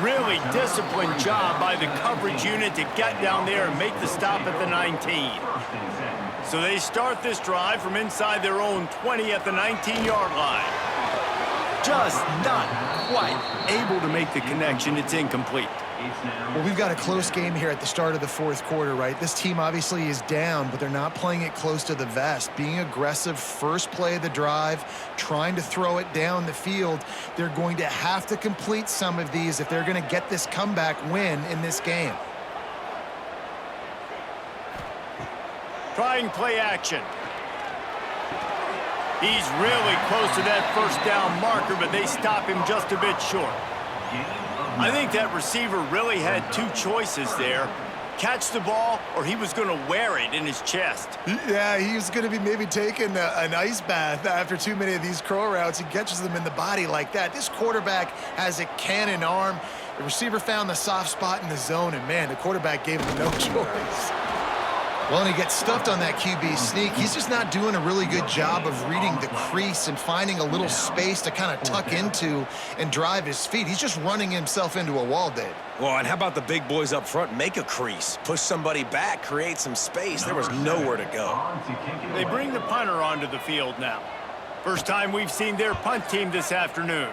Really disciplined job by the coverage unit to get down there and make the stop at the 19. So they start this drive from inside their own 20 at the 19-yard line. Just not quite able to make the connection. It's incomplete. It's now. Well, we've got a close game here at the start of the fourth quarter, right? This team obviously is down, but they're not playing it close to the vest. Being aggressive, first play of the drive, trying to throw it down the field. They're going to have to complete some of these if they're going to get this comeback win in this game. Trying play action. He's really close to that first down marker, but they stop him just a bit short. I think that receiver really had two choices there. Catch the ball, or he was going to wear it in his chest. Yeah, he's going to be maybe taking an ice bath after too many of these curl routes. He catches them in the body like that. This quarterback has a cannon arm. The receiver found the soft spot in the zone, and, man, the quarterback gave him no choice. Well, and he gets stuffed on that QB sneak. He's just not doing a really good job of reading the crease and finding a little space to kind of tuck into and drive his feet. He's just running himself into a wall, Dave. Well, and how about the big boys up front? Make a crease, push somebody back, create some space. There was nowhere to go. They bring the punter onto the field now. First time we've seen their punt team this afternoon.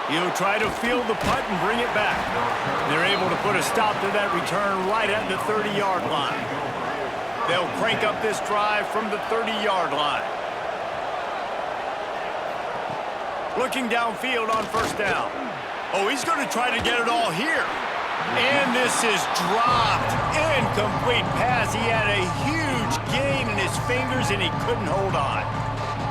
He'll try to field the punt and bring it back. They're able to put a stop to that return right at the 30-yard line. They'll crank up this drive from the 30-yard line. Looking downfield on first down. Oh, he's going to try to get it all here. And this is dropped. Incomplete pass. He had a huge gain in his fingers, and he couldn't hold on.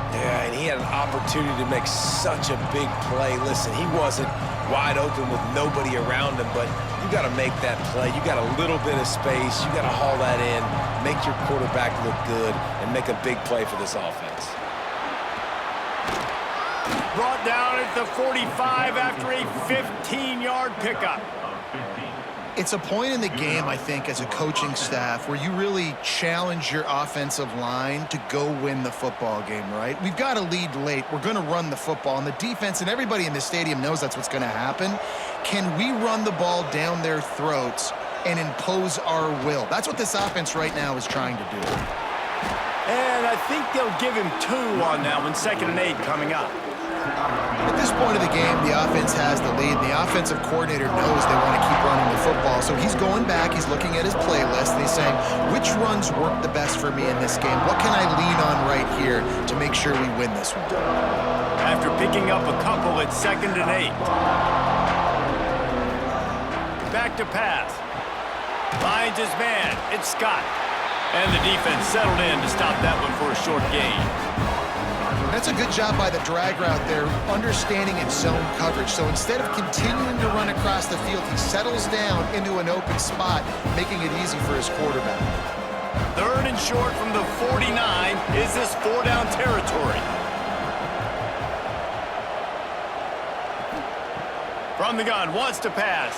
Yeah, and he had an opportunity to make such a big play. Listen, he wasn't wide open with nobody around him, but you got to make that play. You got a little bit of space. You got to haul that in, make your quarterback look good, and make a big play for this offense. Brought down at the 45 after a 15-yard pickup. It's a point in the game, I think, as a coaching staff where you really challenge your offensive line to go win the football game, right? We've got to lead late. We're going to run the football. And the defense and everybody in the stadium knows that's what's going to happen. Can we run the ball down their throats and impose our will? That's what this offense right now is trying to do. And I think they'll give him 2 on that one, 2nd and 8 coming up. At this point of the game, the offense has the lead. The offensive coordinator knows they want to keep running the football. So he's going back, he's looking at his playlist, and he's saying, which runs work the best for me in this game? What can I lean on right here to make sure we win this one? After picking up a couple at 2nd and 8. Back to pass. Finds his man. It's Scott. And the defense settled in to stop that one for a short gain. That's a good job by the drag route there, understanding its zone coverage. So instead of continuing to run across the field, he settles down into an open spot, making it easy for his quarterback. 3rd and short from the 49. Is this 4-down territory? From the gun, wants to pass.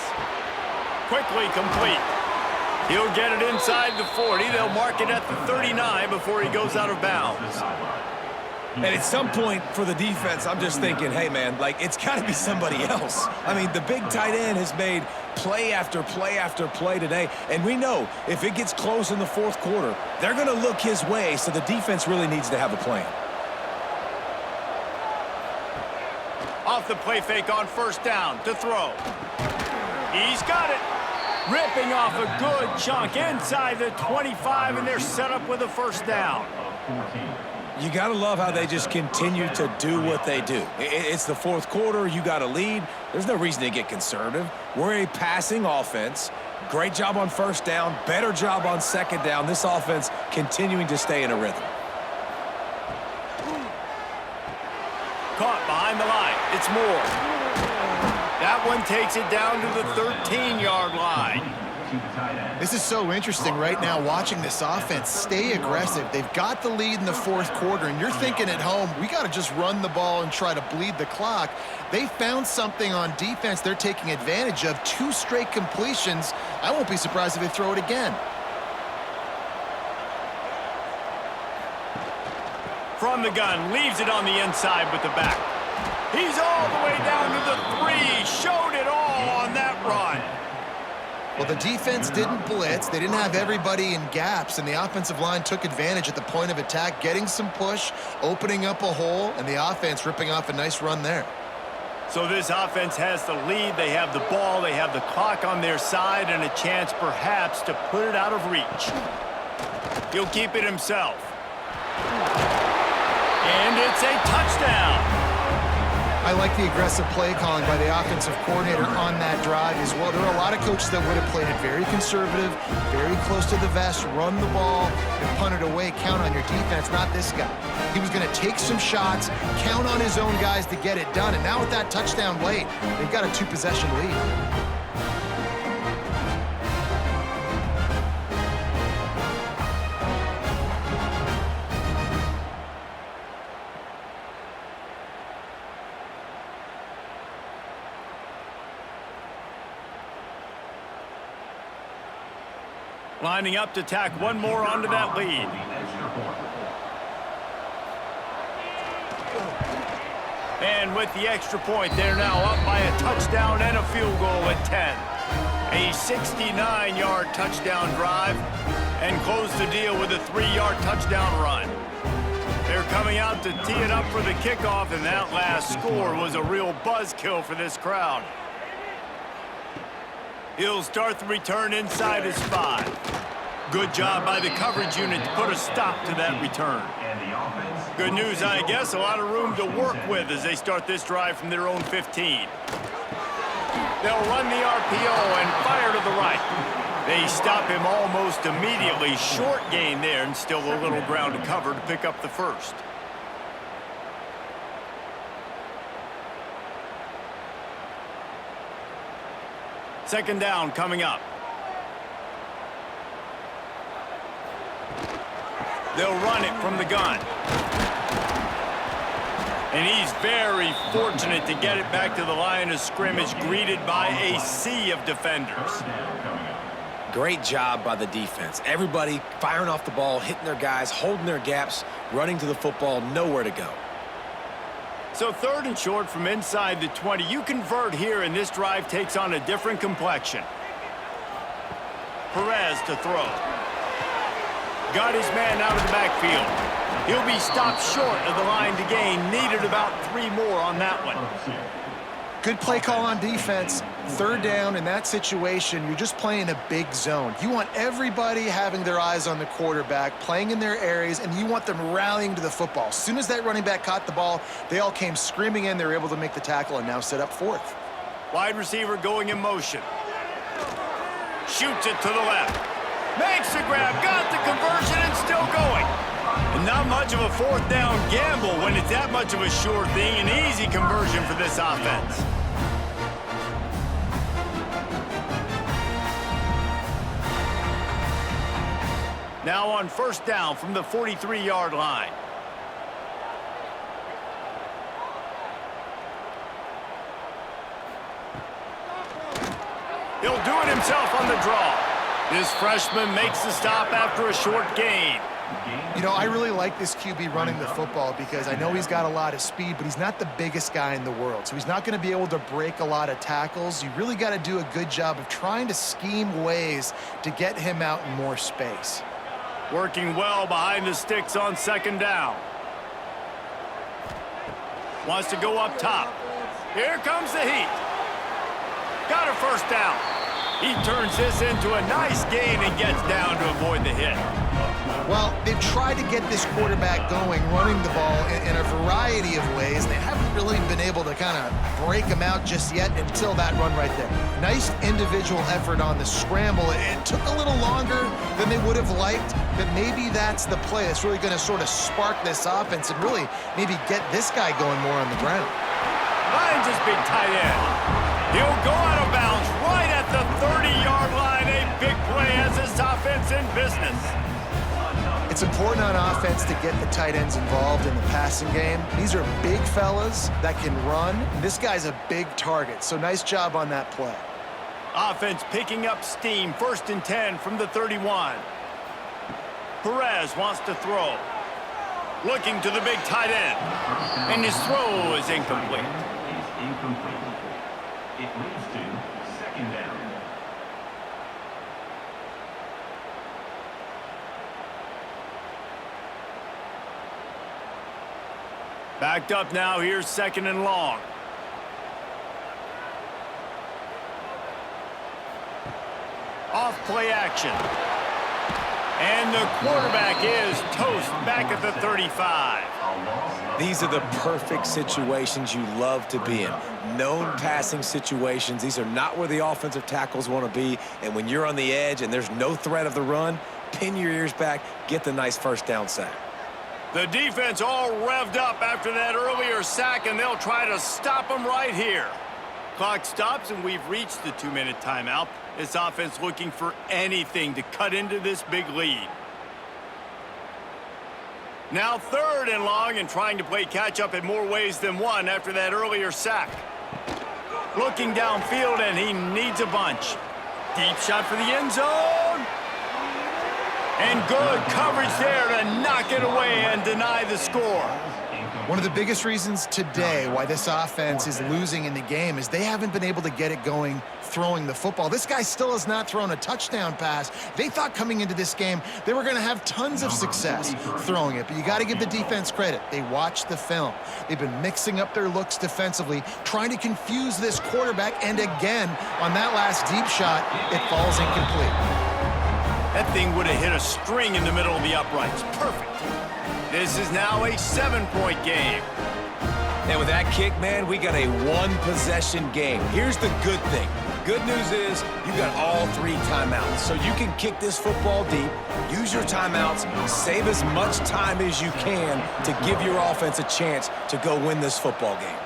Quickly complete. He'll get it inside the 40. They'll mark it at the 39 before he goes out of bounds. And at some point for the defense, I'm just thinking, hey, man, like, it's got to be somebody else. I mean, the big tight end has made play after play after play today. And we know if it gets close in the fourth quarter, they're going to look his way, so the defense really needs to have a plan. Off the play fake on first down to throw. He's got it. Ripping off a good chunk inside the 25, and they're set up with a first down. You got to love how they just continue to do what they do. It's the fourth quarter. You got to lead. There's no reason to get conservative. We're a passing offense. Great job on first down. Better job on second down. This offense continuing to stay in a rhythm. Caught behind the line. It's Moore. That one takes it down to the 13-yard line. This is so interesting right now watching this offense stay aggressive. They've got the lead in the fourth quarter, and you're thinking at home, we got to just run the ball and try to bleed the clock. They found something on defense they're taking advantage of. 2 straight completions. I won't be surprised if they throw it again. From the gun, leaves it on the inside with the back. He's all the way down to the 3. Showed it all on that run. Well, the defense didn't blitz. They didn't have everybody in gaps, and the offensive line took advantage at the point of attack, getting some push, opening up a hole, and the offense ripping off a nice run there. So this offense has the lead. They have the ball. They have the clock on their side and a chance perhaps to put it out of reach. He'll keep it himself. And it's a touchdown. I like the aggressive play calling by the offensive coordinator on that drive as well. There are a lot of coaches that would have played it very conservative, very close to the vest, run the ball, and punt it away, count on your defense. Not this guy. He was going to take some shots, count on his own guys to get it done. And now with that touchdown late, they've got a 2-possession lead. Lining up to tack one more onto that lead. And with the extra point, they're now up by a touchdown and a field goal at 10. A 69-yard touchdown drive and close the deal with a 3-yard touchdown run. They're coming out to tee it up for the kickoff, and that last score was a real buzzkill for this crowd. He'll start the return inside his 5. Good job by the coverage unit to put a stop to that return. Good news, I guess, a lot of room to work with as they start this drive from their own 15. They'll run the RPO and fire to the right. They stop him almost immediately. Short gain there and still a little ground to cover to pick up the first. Second down coming up. They'll run it from the gun. And he's very fortunate to get it back to the line of scrimmage, greeted by a sea of defenders. Great job by the defense. Everybody firing off the ball, hitting their guys, holding their gaps, running to the football, nowhere to go. So third and short from inside the 20. You convert here, and this drive takes on a different complexion. Perez to throw. Got his man out of the backfield. He'll be stopped short of the line to gain. Needed about 3 more on that one. Good play call on defense. Third down in that situation, you're just playing a big zone. You want everybody having their eyes on the quarterback, playing in their areas, and you want them rallying to the football. As soon as that running back caught the ball, they all came screaming in. They were able to make the tackle and now set up fourth. Wide receiver going in motion. Shoots it to the left. Makes the grab, got the conversion, and still going. And not much of a fourth down gamble when it's that much of a sure thing. An easy conversion for this offense. Now on first down from the 43-yard line. He'll do it himself on the draw. This freshman makes the stop after a short gain. You know, I really like this QB running the football because I know he's got a lot of speed, but he's not the biggest guy in the world. So he's not going to be able to break a lot of tackles. You really got to do a good job of trying to scheme ways to get him out in more space. Working well behind the sticks on second down. Wants to go up top. Here comes the heat. Got a first down. He turns this into a nice gain and gets down to avoid the hit. Well, they've tried to get this quarterback going, running the ball in a variety of ways. They haven't really been able to kind of break him out just yet until that run right there. Nice individual effort on the scramble. It took a little longer than they would have liked, but maybe that's the play that's really going to sort of spark this offense and really maybe get this guy going more on the ground. Finds his big tight end. He'll go out of bounds right at the 30-yard line. A big play as this offense in business. It's important on offense to get the tight ends involved in the passing game. These are big fellas that can run. This guy's a big target, so nice job on that play. Offense picking up steam. First and 10 from the 31. Perez wants to throw. Looking to the big tight end. And his throw is incomplete. It leads to second down. Backed up now. Here's second and long. play action. And the quarterback is toast back at the 35. These are the perfect situations you love to be in. Known passing situations. These are not where the offensive tackles want to be. And when you're on the edge and there's no threat of the run, pin your ears back, get the nice first down sack. The defense all revved up after that earlier sack, and they'll try to stop them right here. Clock stops, and we've reached the 2-minute timeout. This offense looking for anything to cut into this big lead. Now 3rd and long, and trying to play catch-up in more ways than one after that earlier sack. Looking downfield, and he needs a bunch. Deep shot for the end zone. And good coverage there to knock it away and deny the score. One of the biggest reasons today why this offense is losing in the game is they haven't been able to get it going throwing the football. This guy still has not thrown a touchdown pass. They thought coming into this game they were going to have tons of success throwing it, but you got to give the defense credit. They watched the film. They've been mixing up their looks defensively, trying to confuse this quarterback, and again, on that last deep shot, it falls incomplete. That thing would have hit a string in the middle of the uprights. Perfect. This is now a 7-point game. And with that kick, man, we got a one-possession game. Here's the good thing. Good news is you got all 3 timeouts. So you can kick this football deep, use your timeouts, save as much time as you can to give your offense a chance to go win this football game.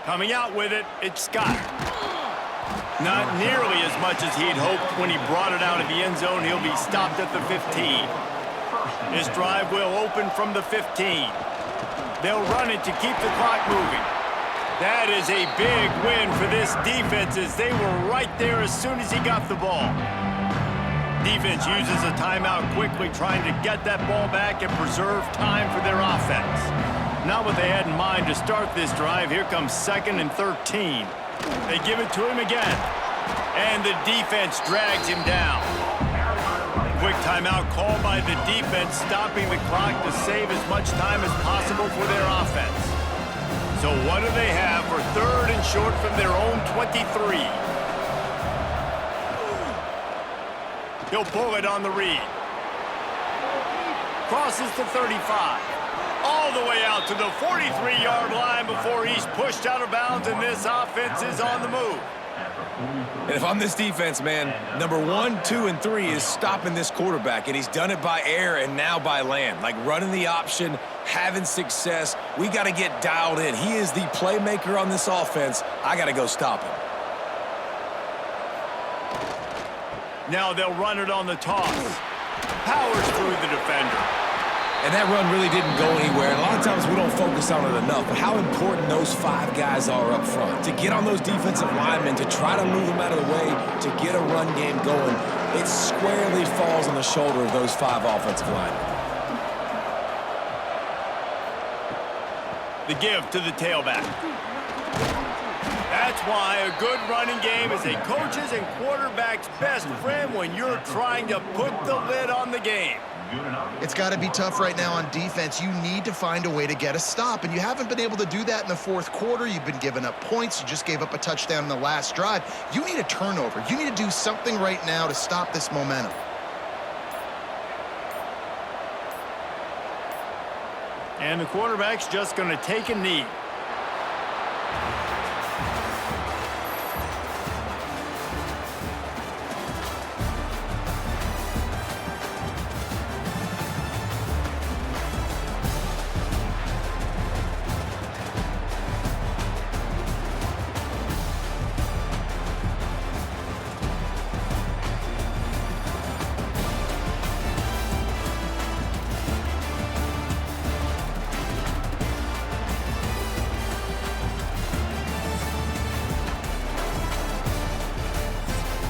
Coming out with it, it's Scott. Not nearly as much as he'd hoped when he brought it out of the end zone. He'll be stopped at the 15. This drive will open from the 15. They'll run it to keep the clock moving. That is a big win for this defense as they were right there as soon as he got the ball. Defense uses a timeout quickly, trying to get that ball back and preserve time for their offense. Not what they had in mind to start this drive. Here comes 2nd and 13. They give it to him again. And the defense drags him down. Quick timeout called by the defense, stopping the clock to save as much time as possible for their offense. So what do they have for 3rd and short from their own 23? He'll pull it on the read. Crosses the 35. All the way out to the 43-yard line before he's pushed out of bounds, and this offense is on the move. And if I'm this defense, man, number 1, 2, and 3 is stopping this quarterback, and he's done it by air and now by land. Like running the option, having success. We got to get dialed in. He is the playmaker on this offense. I got to go stop him. Now they'll run it on the toss. Powers through the defender. And that run really didn't go anywhere. And a lot of times we don't focus on it enough. But how important those 5 guys are up front. To get on those defensive linemen, to try to move them out of the way, to get a run game going, it squarely falls on the shoulder of those 5 offensive linemen. The give to the tailback. That's why a good running game is a coach's and quarterback's best friend when you're trying to put the lid on the game. It's got to be tough right now on defense. You need to find a way to get a stop, and you haven't been able to do that in the 4th quarter. You've been giving up points. You just gave up a touchdown in the last drive. You need a turnover. You need to do something right now to stop this momentum. And the quarterback's just going to take a knee.